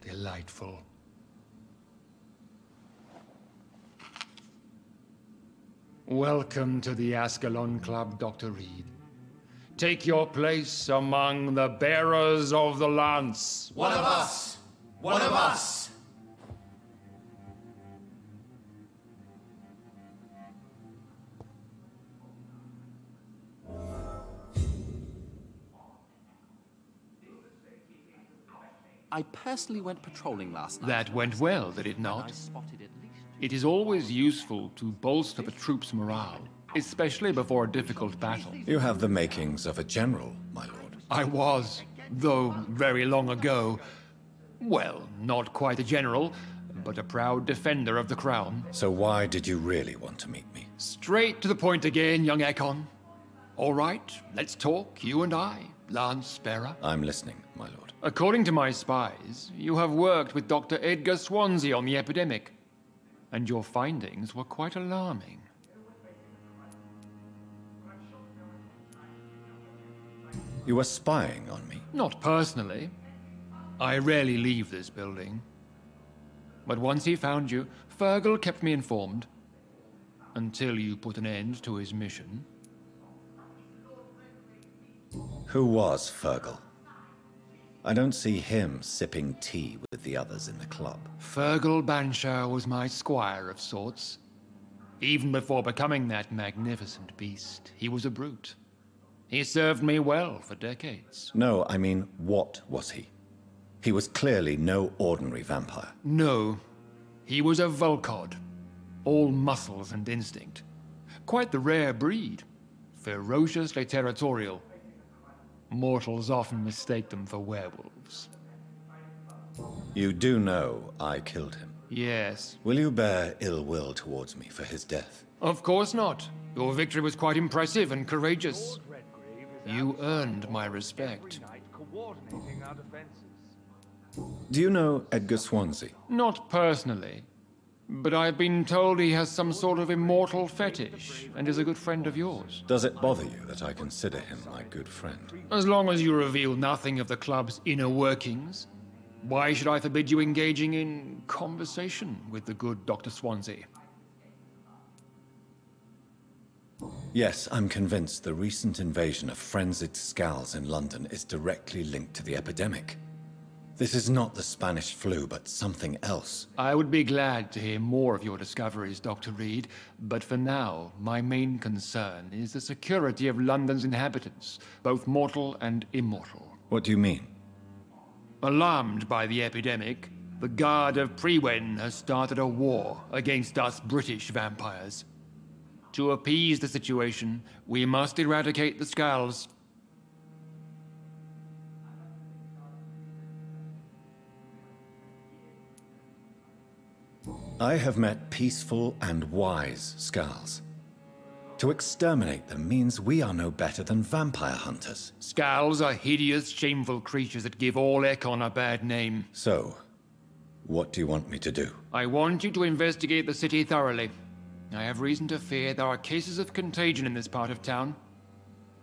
Delightful. Welcome to the Ascalon Club, Dr. Reid. Take your place among the bearers of the lance. One of us! One of us! I personally went patrolling last night. That went well, did it not? I spotted at least... It is always useful to bolster the troops' morale, especially before a difficult battle. You have the makings of a general, my lord. I was, though very long ago. Well, not quite a general, but a proud defender of the crown. So why did you really want to meet me? Straight to the point again, young Ekon. All right, let's talk, you and I, Lance Bearer. I'm listening, my lord. According to my spies, you have worked with Dr. Edgar Swansea on the epidemic, and your findings were quite alarming. You were spying on me? Not personally. I rarely leave this building. But once he found you, Fergal kept me informed. Until you put an end to his mission. Who was Fergal? I don't see him sipping tea with the others in the club. Fergal Banshire was my squire of sorts. Even before becoming that magnificent beast, he was a brute. He served me well for decades. No, I mean, what was he? He was clearly no ordinary vampire. No, he was a Volcod. All muscles and instinct. Quite the rare breed. Ferociously territorial. Mortals often mistake them for werewolves. You do know I killed him? Yes. Will you bear ill will towards me for his death? Of course not. Your victory was quite impressive and courageous. You earned my respect. Do you know Edgar Swansea? Not personally, but I've been told he has some sort of immortal fetish and is a good friend of yours. Does it bother you that I consider him my good friend? As long as you reveal nothing of the club's inner workings, why should I forbid you engaging in conversation with the good Dr. Swansea? Yes, I'm convinced the recent invasion of frenzied scowls in London is directly linked to the epidemic. This is not the Spanish flu, but something else. I would be glad to hear more of your discoveries, Dr. Reid, but for now, my main concern is the security of London's inhabitants, both mortal and immortal. What do you mean? Alarmed by the epidemic, the Guard of Priwen has started a war against us British vampires. To appease the situation, we must eradicate the Skulls. I have met peaceful and wise Skulls. To exterminate them means we are no better than vampire hunters. Skulls are hideous, shameful creatures that give all Ekon a bad name. So, what do you want me to do? I want you to investigate the city thoroughly. I have reason to fear there are cases of contagion in this part of town.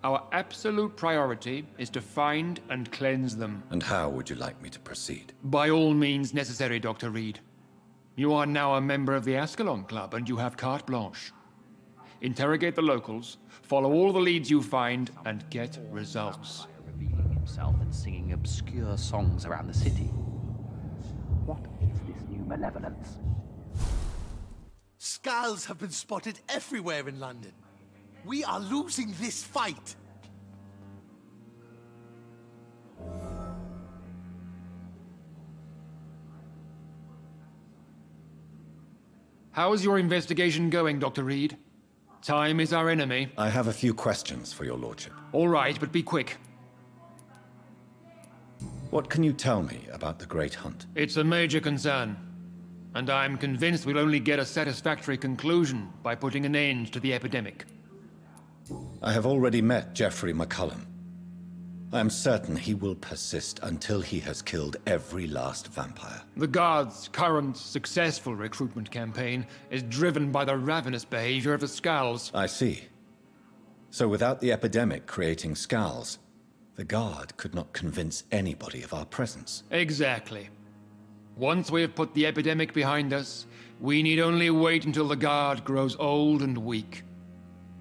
Our absolute priority is to find and cleanse them. And how would you like me to proceed? By all means necessary, Dr. Reid. You are now a member of the Ascalon Club and you have carte blanche. Interrogate the locals, follow all the leads you find, and get results. Revealing himself and singing obscure songs around the city. What is this new malevolence? Skulls have been spotted everywhere in London. We are losing this fight. How is your investigation going, Dr. Reid? Time is our enemy. I have a few questions for your lordship. All right, but be quick. What can you tell me about the Great Hunt? It's a major concern. And I'm convinced we'll only get a satisfactory conclusion by putting an end to the epidemic. I have already met Geoffrey McCullum. I am certain he will persist until he has killed every last vampire. The Guard's current successful recruitment campaign is driven by the ravenous behavior of the Skulls. I see. So without the epidemic creating Skulls, the Guard could not convince anybody of our presence. Exactly. Once we have put the epidemic behind us, we need only wait until the Guard grows old and weak.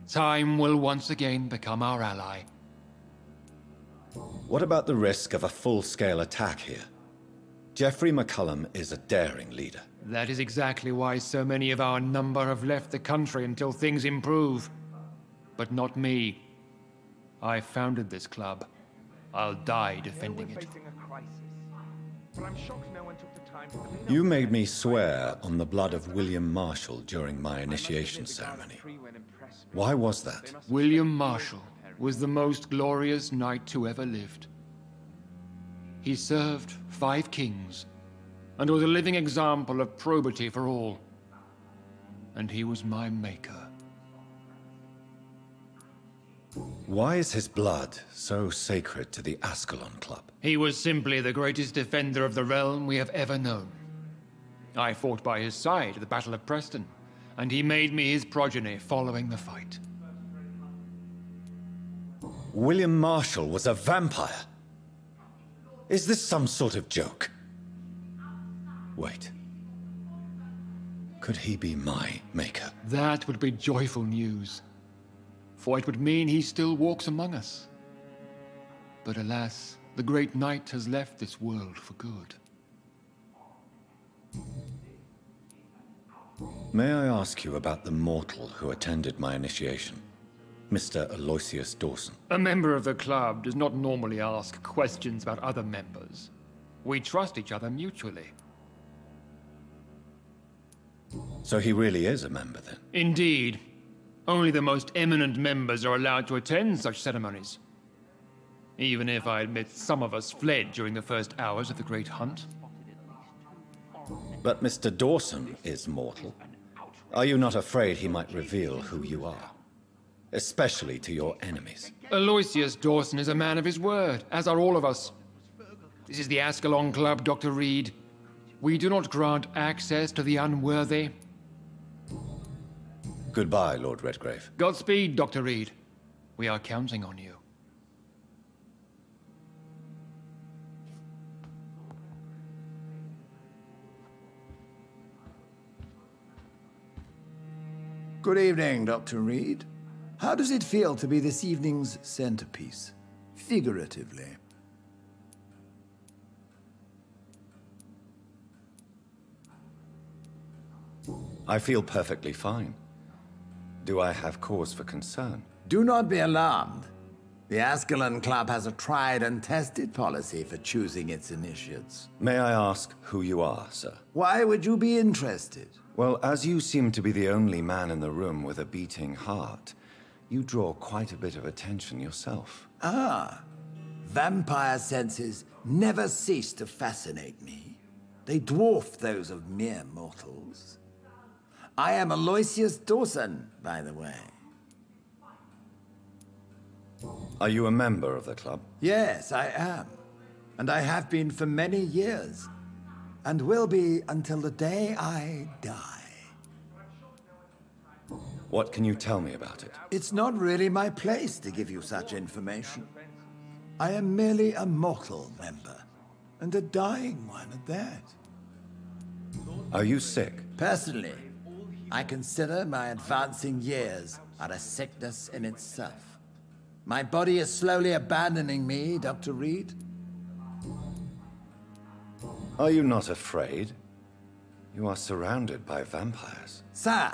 Time will once again become our ally. What about the risk of a full-scale attack here? Geoffrey McCullum is a daring leader. That is exactly why so many of our number have left the country until things improve. But not me. I founded this club. I'll die defending it. You made me swear on the blood of William Marshall during my initiation ceremony. Why was that? William Marshall was the most glorious knight who ever lived. He served 5 kings, and was a living example of probity for all. And he was my maker. Why is his blood so sacred to the Ascalon Club? He was simply the greatest defender of the realm we have ever known. I fought by his side at the Battle of Preston, and he made me his progeny following the fight. William Marshall was a vampire? Is this some sort of joke? Wait. Could he be my maker? That would be joyful news, for it would mean he still walks among us. But alas, the great knight has left this world for good. May I ask you about the mortal who attended my initiation? Mr. Aloysius Dawson. A member of the club does not normally ask questions about other members. We trust each other mutually. So he really is a member, then? Indeed. Only the most eminent members are allowed to attend such ceremonies. Even if I admit some of us fled during the first hours of the Great Hunt. But Mr. Dawson is mortal. Are you not afraid he might reveal who you are? Especially to your enemies. Aloysius Dawson is a man of his word, as are all of us. This is the Ascalon Club, Dr. Reid. We do not grant access to the unworthy. Goodbye, Lord Redgrave. Godspeed, Dr. Reid. We are counting on you. Good evening, Dr. Reid. How does it feel to be this evening's centerpiece, figuratively? I feel perfectly fine. Do I have cause for concern? Do not be alarmed. The Ascalon Club has a tried and tested policy for choosing its initiates. May I ask who you are, sir? Why would you be interested? Well, as you seem to be the only man in the room with a beating heart, you draw quite a bit of attention yourself. Ah, vampire senses never cease to fascinate me. They dwarf those of mere mortals. I am Aloysius Dawson, by the way. Are you a member of the club? Yes, I am. And I have been for many years. And will be until the day I die. What can you tell me about it? It's not really my place to give you such information. I am merely a mortal member, and a dying one at that. Are you sick? Personally, I consider my advancing years are a sickness in itself. My body is slowly abandoning me, Dr. Reid. Are you not afraid? You are surrounded by vampires. Sir,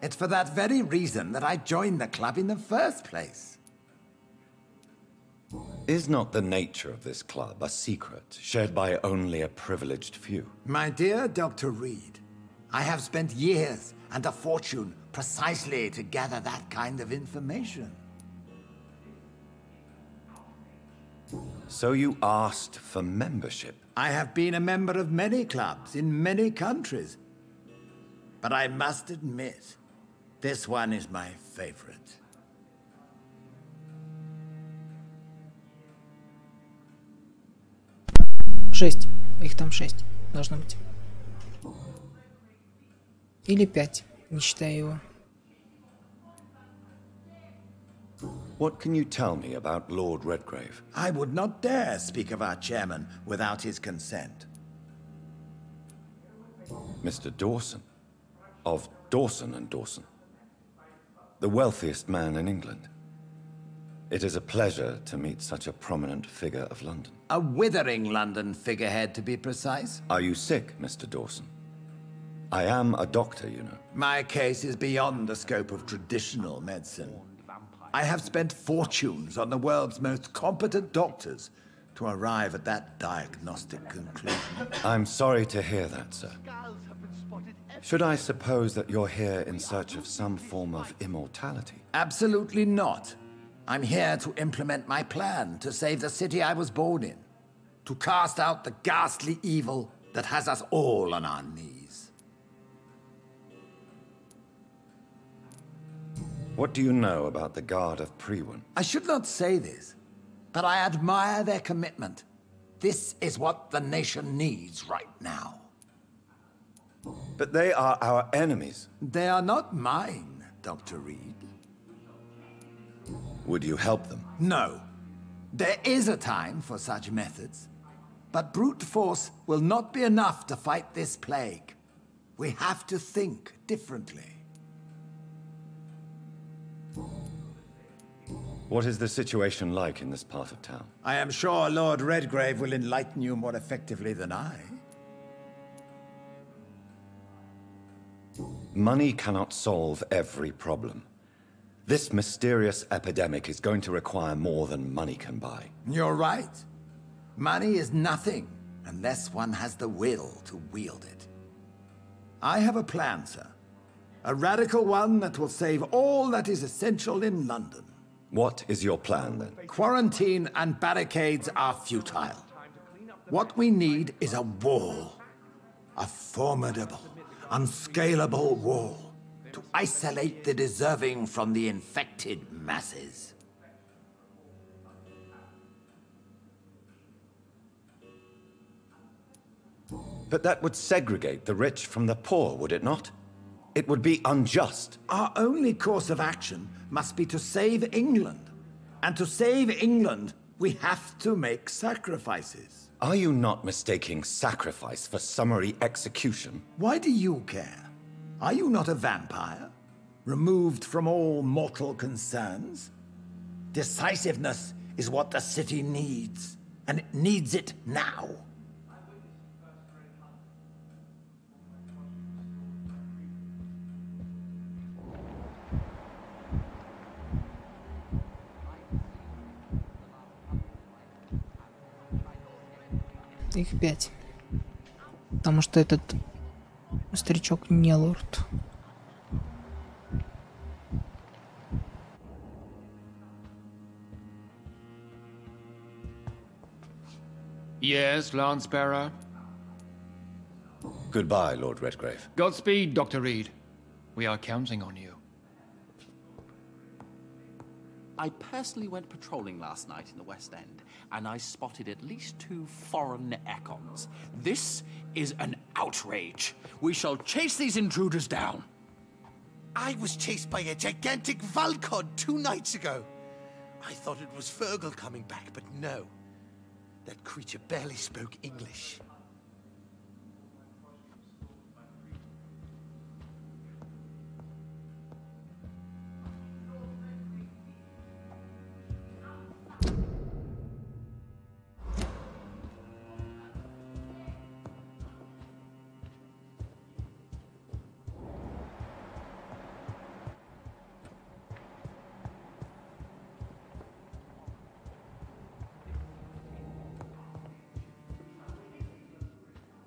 it's for that very reason that I joined the club in the first place. Is not the nature of this club a secret, shared by only a privileged few? My dear Dr. Reid, I have spent years and a fortune precisely to gather that kind of information. So you asked for membership? I have been a member of many clubs in many countries. But I must admit, this one is my favorite. Шесть. Их там 6 должно быть. Или 5, не считая его. What can you tell me about Lord Redgrave? I would not dare speak of our chairman without his consent. Mr. Dawson? Of Dawson and Dawson? the wealthiest man in England. It is a pleasure to meet such a prominent figure of London. A withering London figurehead, to be precise. Are you sick, Mr. Dawson? I am a doctor, you know. My case is beyond the scope of traditional medicine. I have spent fortunes on the world's most competent doctors to arrive at that diagnostic conclusion. I'm sorry to hear that, sir. Should I suppose that you're here in search of some form of immortality? Absolutely not. I'm here to implement my plan to save the city I was born in. To cast out the ghastly evil that has us all on our knees. What do you know about the Guard of Priwen? I should not say this, but I admire their commitment. This is what the nation needs right now. But they are our enemies. They are not mine, Dr. Reid. Would you help them? No. There is a time for such methods. But brute force will not be enough to fight this plague. We have to think differently. What is the situation like in this part of town? I am sure Lord Redgrave will enlighten you more effectively than I. Money cannot solve every problem. This mysterious epidemic is going to require more than money can buy. You're right. Money is nothing unless one has the will to wield it. I have a plan, sir. A radical one that will save all that is essential in London. What is your plan, then? Quarantine and barricades are futile. What we need is a wall. A formidable, unscalable wall. To isolate the deserving from the infected masses. But that would segregate the rich from the poor, would it not? It would be unjust. Our only course of action must be to save England. And to save England, we have to make sacrifices. Are you not mistaking sacrifice for summary execution? Why do you care? Are you not a vampire? Removed from all mortal concerns? Decisiveness is what the city needs, and it needs it now. Их 5. Потому что этот старичок не лорд. Yes, Lance Bearer. Goodbye, Lord Redgrave. Godspeed, Dr. Reid. We are counting on you. I personally went patrolling last night in the West End, and I spotted at least 2 foreign econs. This is an outrage. We shall chase these intruders down. I was chased by a gigantic Valcod 2 nights ago. I thought it was Fergal coming back, but no. That creature barely spoke English.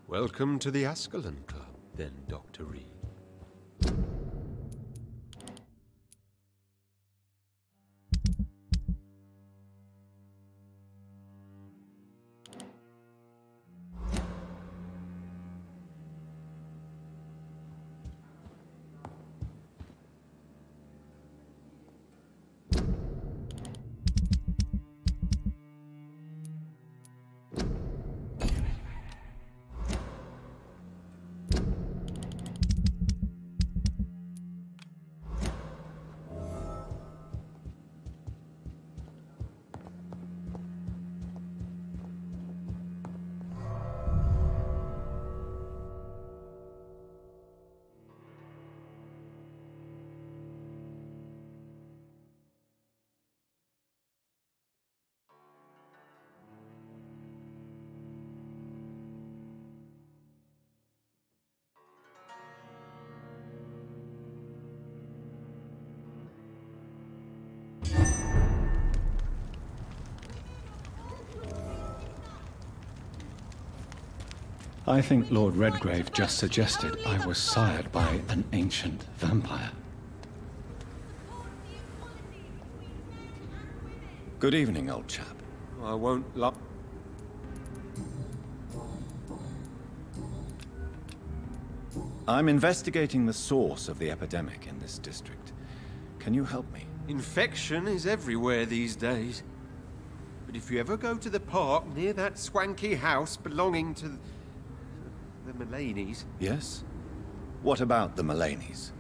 Welcome to the Ascalon Club, then, Dr. Reid. I think Lord Redgrave just suggested I was sired by an ancient vampire. Good evening, old chap. I won't lie. I'm investigating the source of the epidemic in this district. Can you help me? Infection is everywhere these days. But if you ever go to the park near that swanky house belonging to the Mullaneys... Yes? What about the Mullaneys?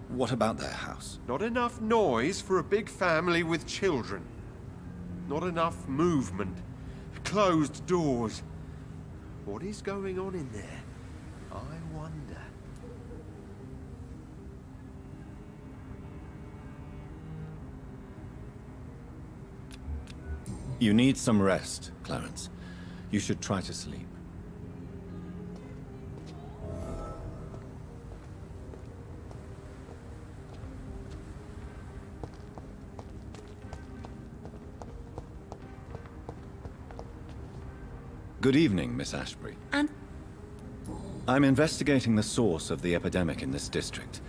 What about their house? Not enough noise for a big family with children. Not enough movement. Closed doors. What is going on in there? I wonder. You need some rest, Clarence. You should try to sleep. Good evening, Miss Ashbury. And? I'm investigating the source of the epidemic in this district.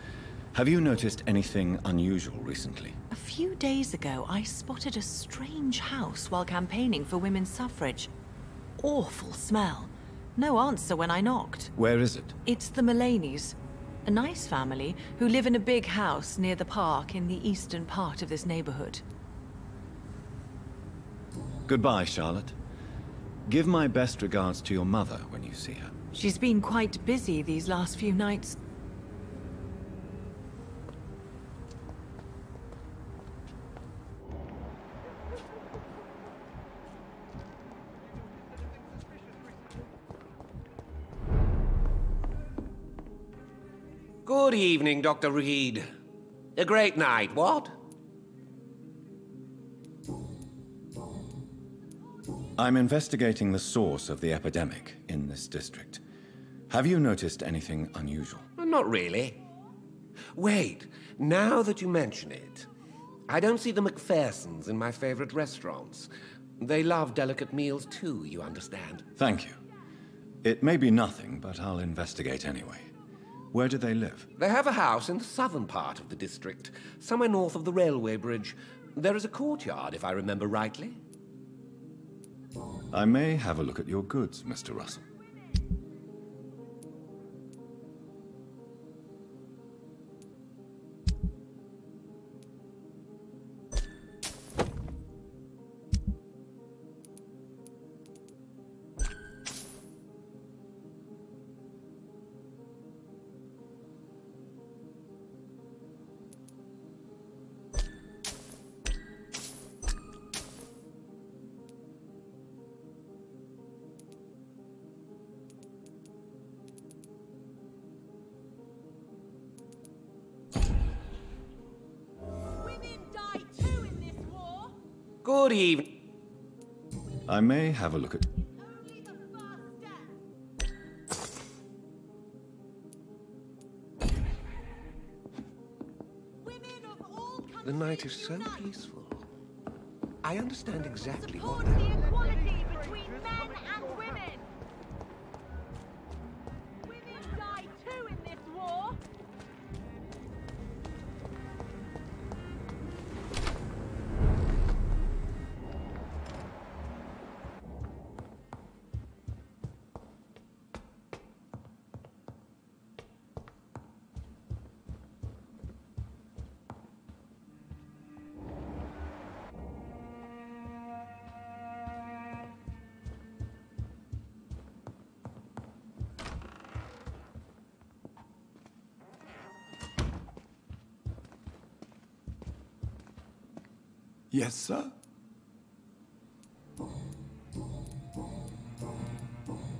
Have you noticed anything unusual recently? A few days ago, I spotted a strange house while campaigning for women's suffrage. Awful smell. No answer when I knocked. Where is it? It's the Mullaneys. A nice family who live in a big house near the park in the eastern part of this neighborhood. Goodbye, Charlotte. Give my best regards to your mother when you see her. She's been quite busy these last few nights. Good evening, Dr. Reid. A great night, what? I'm investigating the source of the epidemic in this district. Have you noticed anything unusual? Not really. Wait, now that you mention it, I don't see the McPhersons in my favorite restaurants. They love delicate meals too, you understand. Thank you. It may be nothing, but I'll investigate anyway. Where do they live? They have a house in the southern part of the district, somewhere north of the railway bridge. There is a courtyard, if I remember rightly. I may have a look at your goods, Mr. Russell. Good evening. I may have a look at... The night is so peaceful. I understand exactly what... Equality between men and women. Women die too in this war. Yes, sir?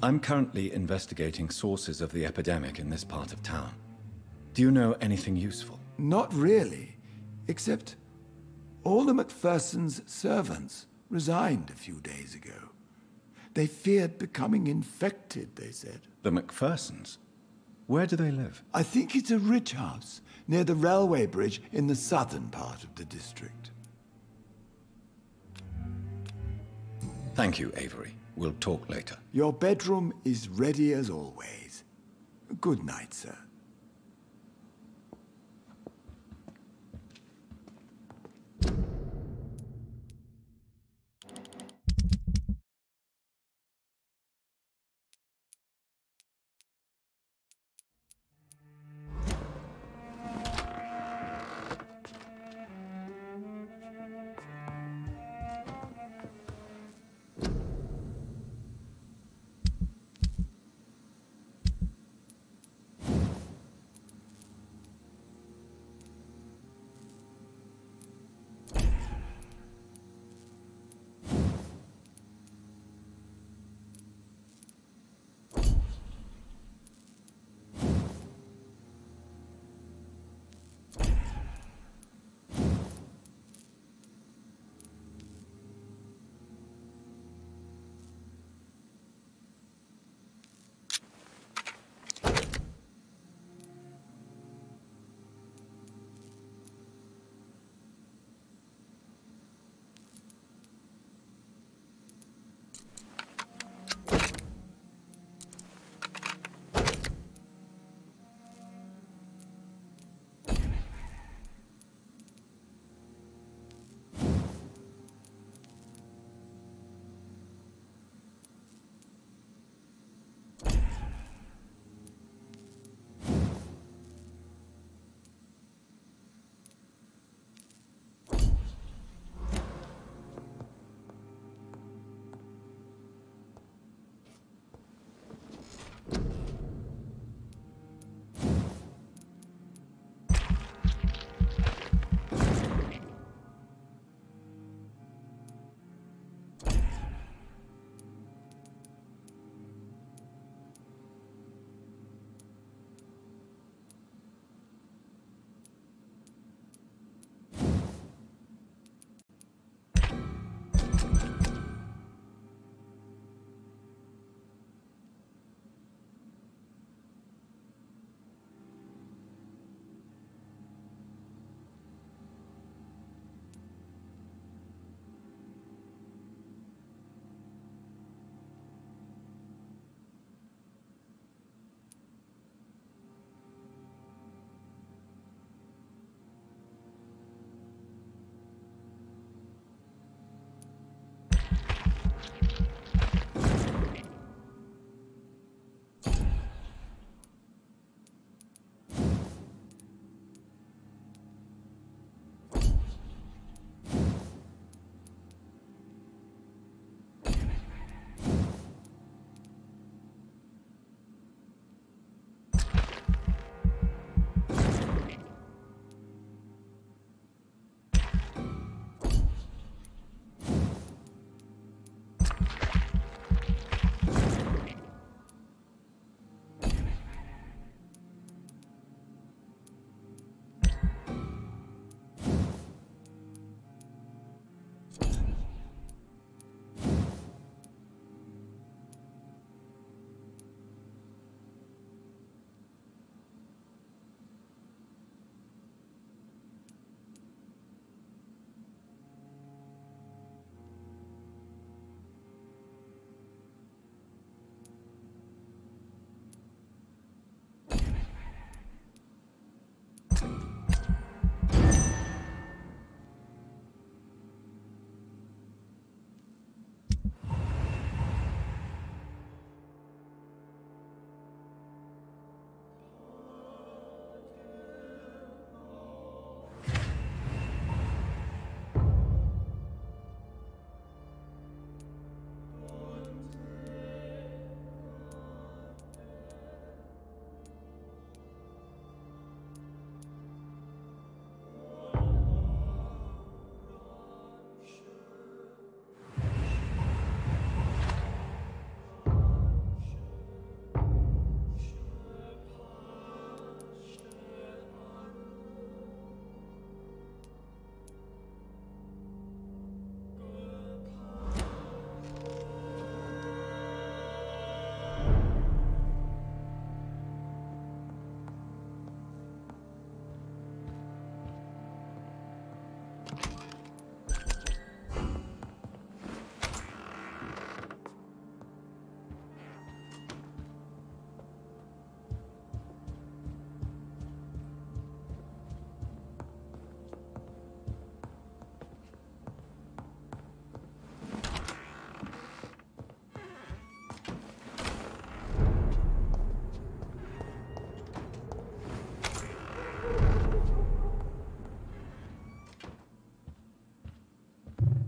I'm currently investigating sources of the epidemic in this part of town. Do you know anything useful? Not really, except all the McPhersons' servants resigned a few days ago. They feared becoming infected, they said. The McPhersons? Where do they live? I think it's a rich house near the railway bridge in the southern part of the district. Thank you, Avery. We'll talk later. Your bedroom is ready as always. Good night, sir.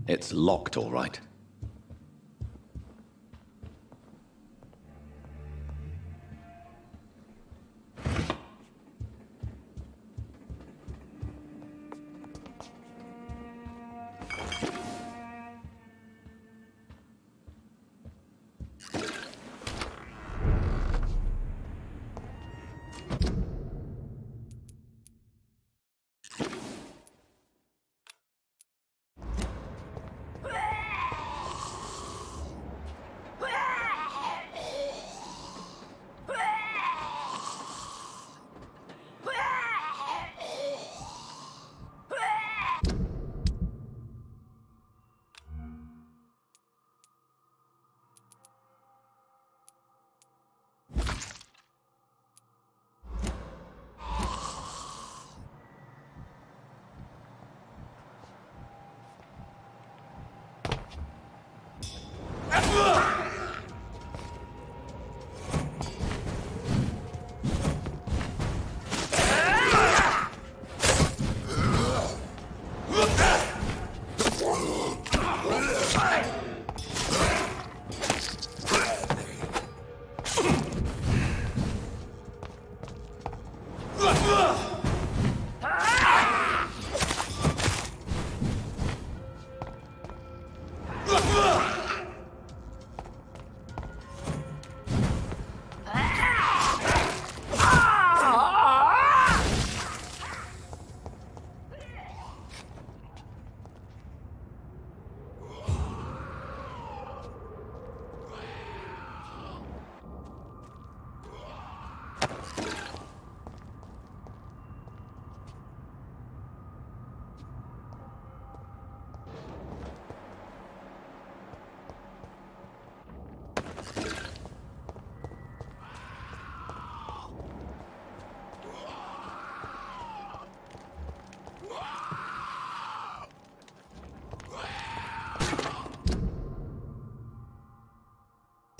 It's locked, all right.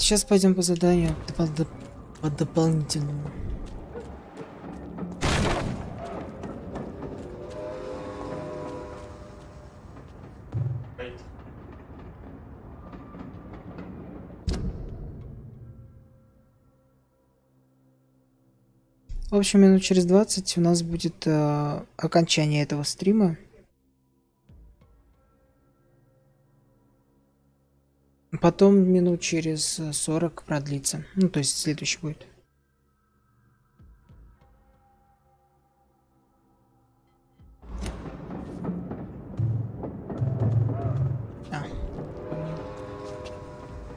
Сейчас пойдем по заданию, по дополнительному. В общем, минут через 20 у нас будет окончание этого стрима. Потом минут через 40 продлится. Ну, то есть следующий будет.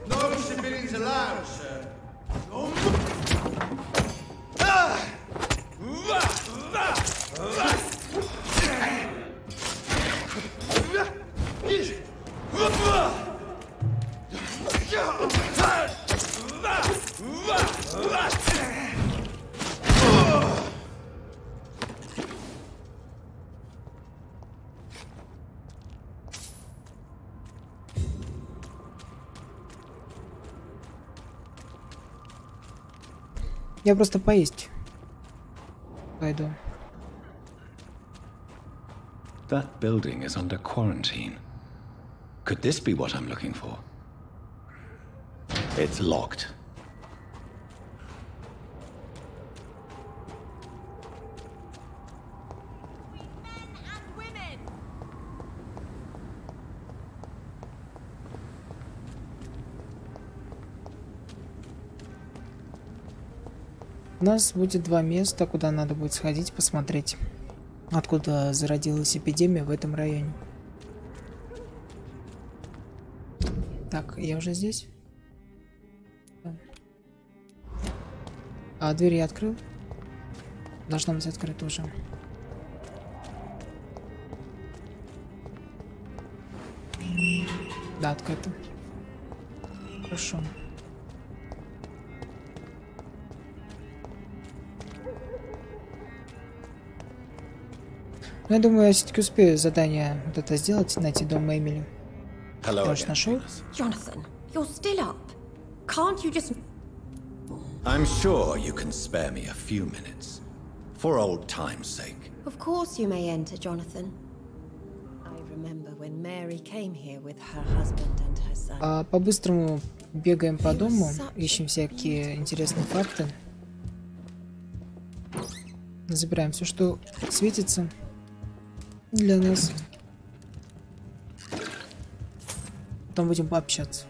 No civilians allowed, sir. Я просто поесть пойду. That building is under quarantine. Could this be what I'm looking for? It's locked. У нас будет два места, куда надо будет сходить, посмотреть, откуда зародилась эпидемия в этом районе. Так, я уже здесь. А дверь я открыл. Должна быть открыта уже. Да, открыто. Хорошо. Ну, я думаю, я все-таки успею задание вот это сделать, найти дом Эмили. Hello Я уже нашел. Jonathan, you're still up. Can't you just... I'm sure you can spare me a few minutes. For old time's sake. Of course you may enter, Jonathan. По-быстрому бегаем по дому, ищем всякие интересные факты. Забираем все, что светится для нас. Потом будем пообщаться.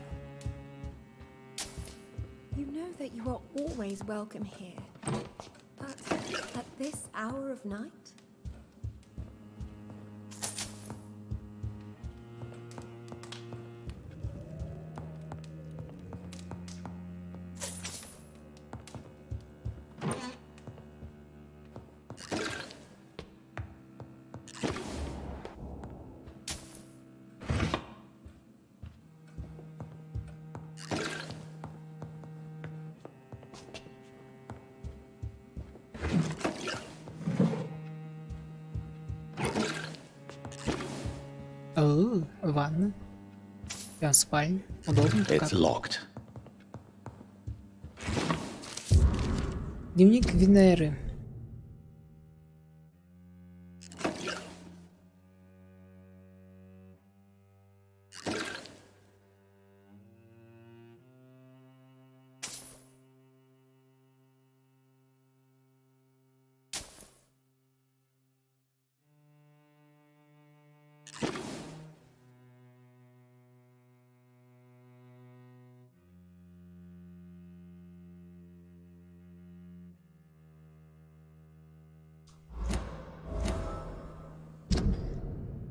Ванна. Прям спальня. Удобно. It's locked. Дневник Венеры.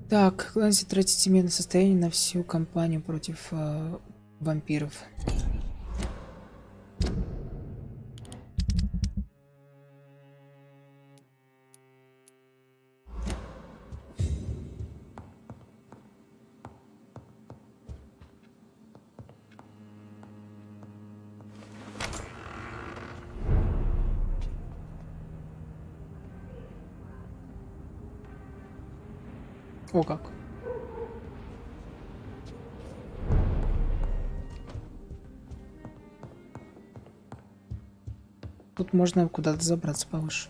Так, Кланси тратит семейное состояние на всю кампанию против вампиров. О как. Тут можно куда-то забраться повыше.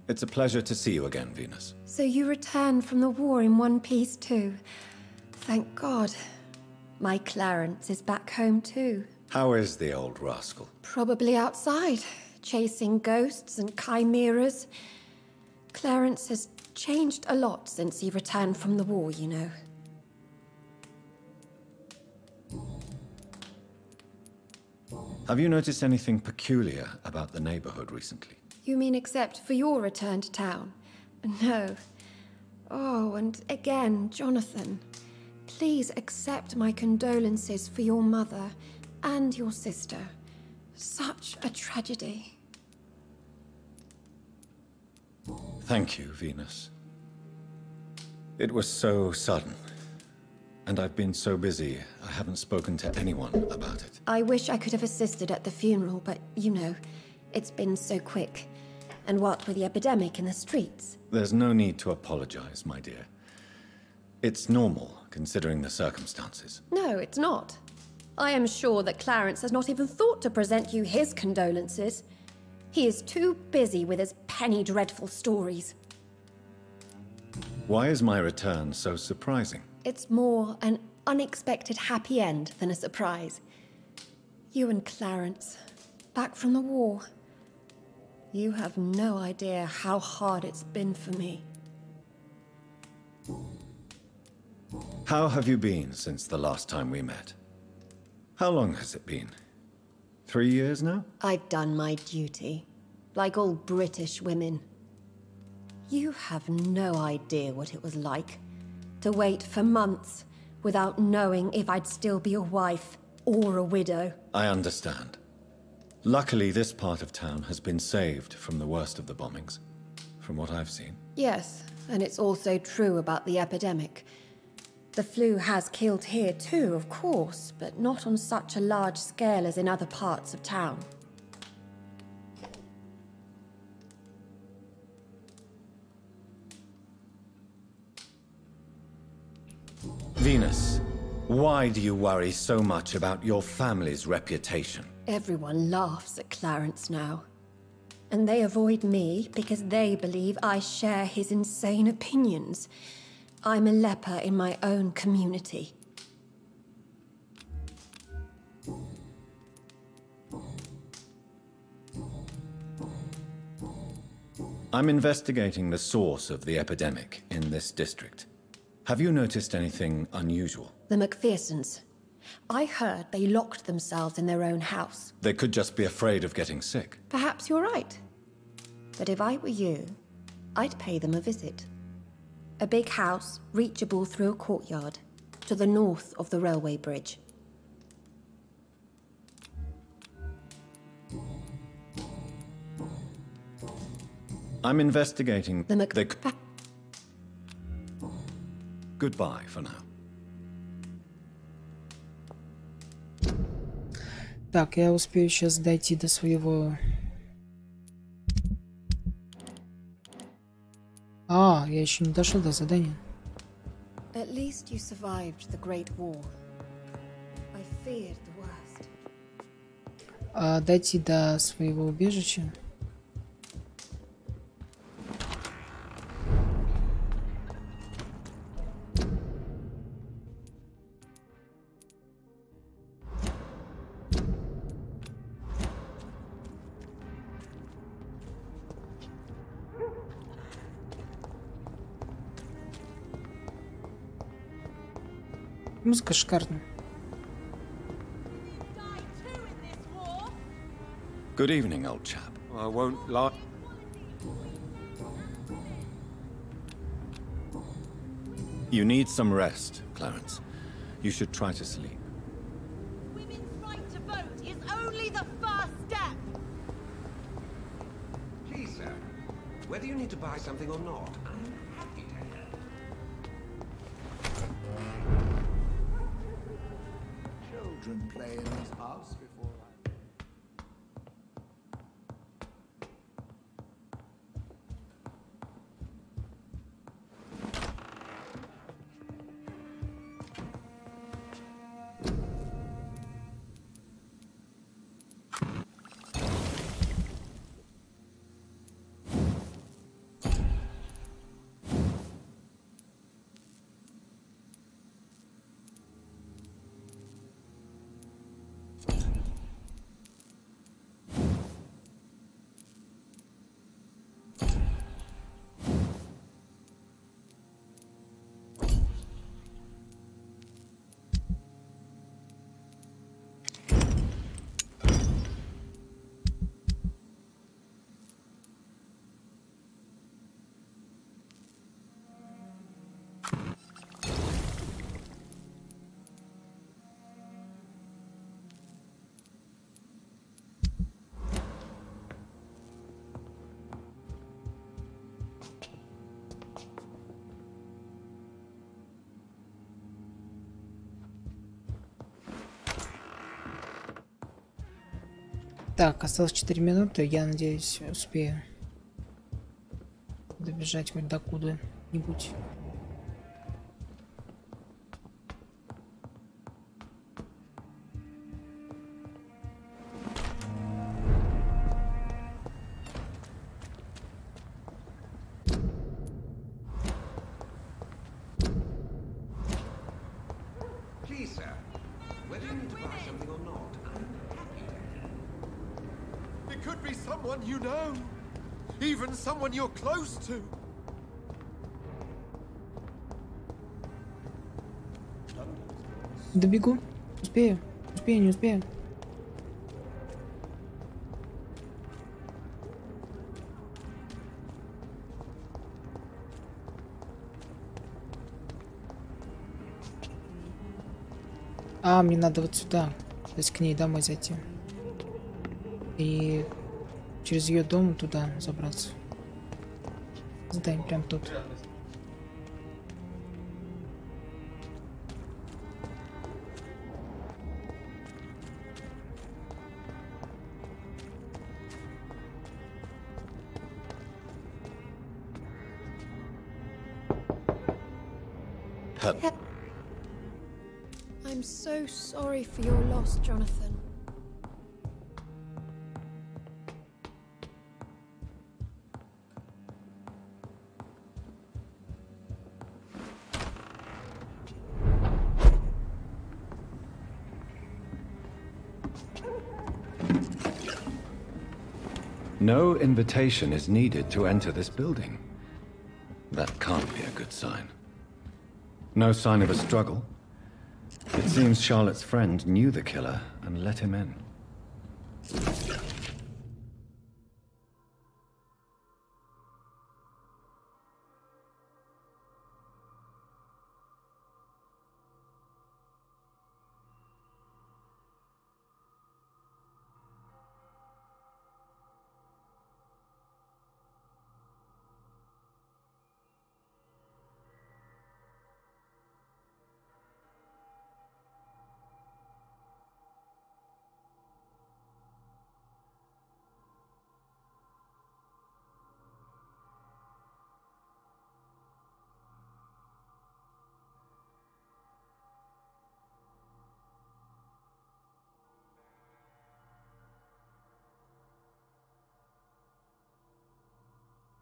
It's a pleasure to see you again, Venus. So you returned from the war in one piece too. Thank God. My Clarence is back home too. How is the old rascal? Probably outside, chasing ghosts and chimeras. Clarence has changed a lot since he returned from the war, you know. Have you noticed anything peculiar about the neighborhood recently? You mean except for your return to town? No. Oh, and again, Jonathan, please accept my condolences for your mother and your sister. Such a tragedy. Thank you, Venus. It was so sudden, and I've been so busy, I haven't spoken to anyone about it. I wish I could have assisted at the funeral, but, you know, it's been so quick. And what with the epidemic in the streets? There's no need to apologize, my dear. It's normal, considering the circumstances. No, it's not. I am sure that Clarence has not even thought to present you his condolences. He is too busy with his penny dreadful stories. Why is my return so surprising? It's more an unexpected happy end than a surprise. You and Clarence, back from the war. You have no idea how hard it's been for me. How have you been since the last time we met? How long has it been? 3 years now? I've done my duty, like all British women. You have no idea what it was like to wait for months without knowing if I'd still be a wife or a widow. I understand. Luckily, this part of town has been saved from the worst of the bombings, from what I've seen. Yes, and it's also true about the epidemic. The flu has killed here too, of course, but not on such a large scale as in other parts of town. Venus, why do you worry so much about your family's reputation? Everyone laughs at Clarence now. And they avoid me because they believe I share his insane opinions. I'm a leper in my own community. I'm investigating the source of the epidemic in this district. Have you noticed anything unusual? The McPhersons. I heard they locked themselves in their own house. They could just be afraid of getting sick. Perhaps you're right. But if I were you, I'd pay them a visit. A big house, reachable through a courtyard, to the north of the railway bridge. I'm investigating the Goodbye for now. Так, я успею сейчас дойти до своего... А, я еще не дошел до задания. At least you survived the Great War. I feared the worst. Дойти до своего убежища. Музыка шикарная. Good evening, old chap. I won't lie. You need some rest, Clarence. You should try to sleep. Women's right to vote is only the first step. Please, sir, whether you need to buy something or not, I'm happy to help. Children play in this house before Так, осталось 4 минуты. Я надеюсь, успею добежать хоть до куда-нибудь. Please, sir, whether you need to buy something or not, I'm happy to help. It could be someone you know. Even someone you're close to. Добегу. Успею. Успею, не успею. А, мне надо вот сюда. То есть к ней домой зайти. И через ее дом туда забраться. Здание прям тут. I'm so sorry for your loss, Jonathan. No invitation is needed to enter this building. That can't be a good sign. No sign of a struggle. It seems Charlotte's friend knew the killer and let him in.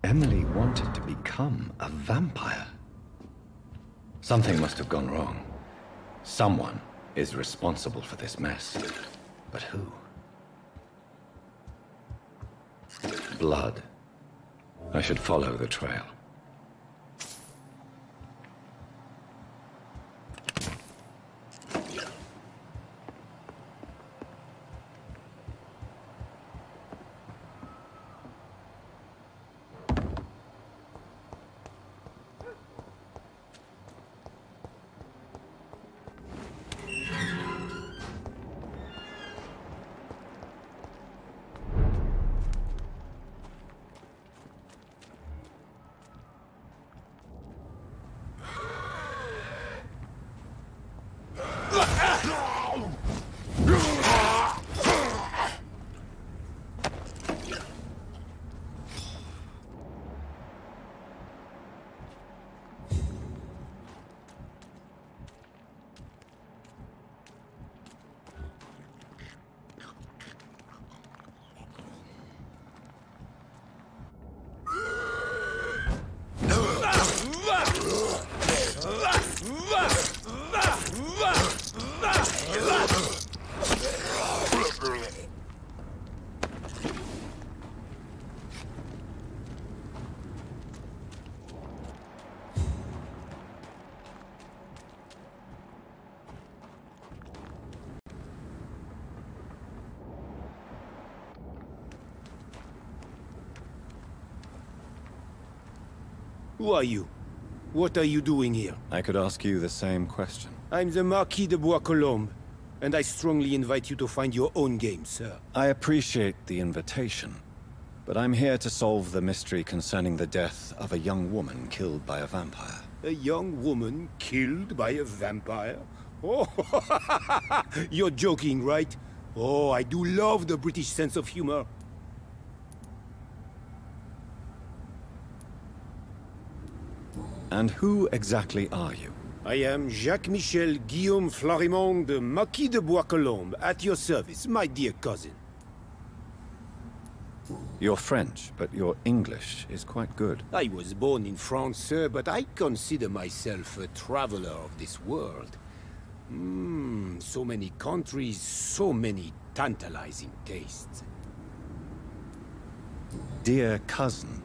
Emily wanted to become a vampire. Something must have gone wrong. Someone is responsible for this mess. But who? Blood. I should follow the trail. Who are you? What are you doing here? I could ask you the same question. I'm the Marquis de Bois-Colombes, and I strongly invite you to find your own game, sir. I appreciate the invitation, but I'm here to solve the mystery concerning the death of a young woman killed by a vampire. A young woman killed by a vampire? Oh, you're joking, right? Oh, I do love the British sense of humor. And who exactly are you? I am Jacques-Michel Guillaume Florimond de Marquis de Bois-Colombes, at your service, my dear cousin. You're French, but your English is quite good. I was born in France, sir, but I consider myself a traveler of this world. So many countries, so many tantalizing tastes. Dear cousin,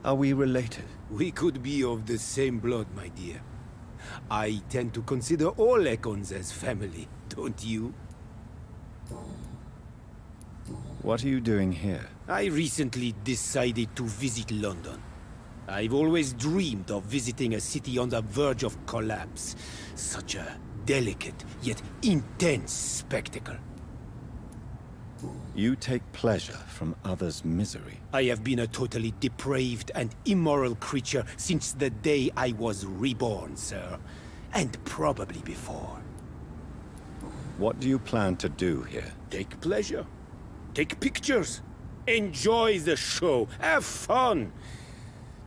are we related? We could be of the same blood, my dear. I tend to consider all Econs as family, don't you? What are you doing here? I recently decided to visit London. I've always dreamed of visiting a city on the verge of collapse. Such a delicate, yet intense spectacle. You take pleasure from others' misery. I have been a totally depraved and immoral creature since the day I was reborn, sir. And probably before. What do you plan to do here? Take pleasure. Take pictures. Enjoy the show. Have fun.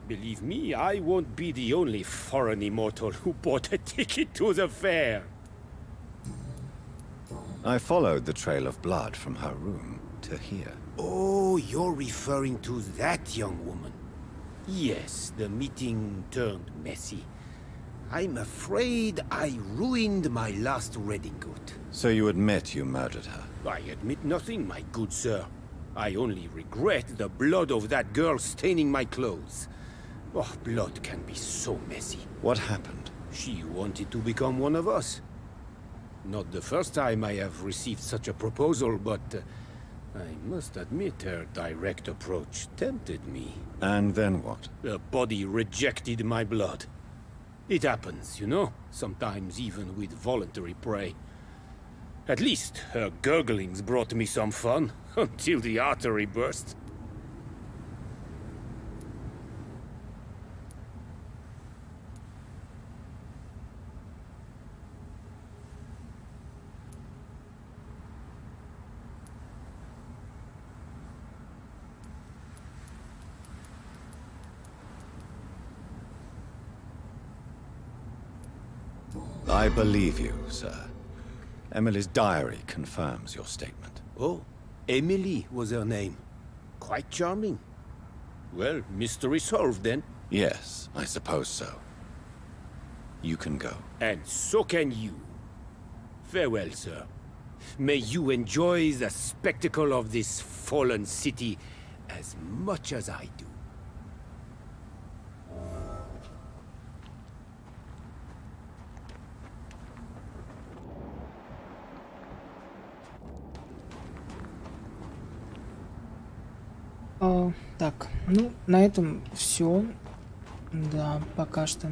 Believe me, I won't be the only foreign immortal who bought a ticket to the fair. I followed the trail of blood from her room to here. Oh, you're referring to that young woman. Yes, the meeting turned messy. I'm afraid I ruined my last redingote. So you admit you murdered her? I admit nothing, my good sir. I only regret the blood of that girl staining my clothes. Oh, blood can be so messy. What happened? She wanted to become one of us. Not the first time I have received such a proposal, but I must admit her direct approach tempted me. And then what? The body rejected my blood. It happens, you know, sometimes even with voluntary prey. At least her gurglings brought me some fun, until the artery burst. I believe you, sir. Emily's diary confirms your statement. Oh, Emily was her name. Quite charming. Well, mystery solved then. Yes, I suppose so. You can go. And so can you. Farewell, sir. May you enjoy the spectacle of this fallen city as much as I do. Так, ну, на этом все. Да, пока что.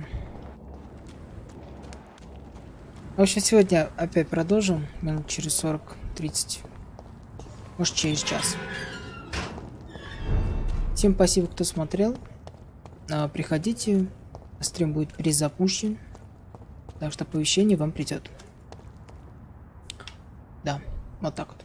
В общем, сегодня опять продолжим. Минут через 40-30. Может, через час. Всем спасибо, кто смотрел. Приходите. Стрим будет перезапущен. Так что оповещение вам придет. Да, вот так вот.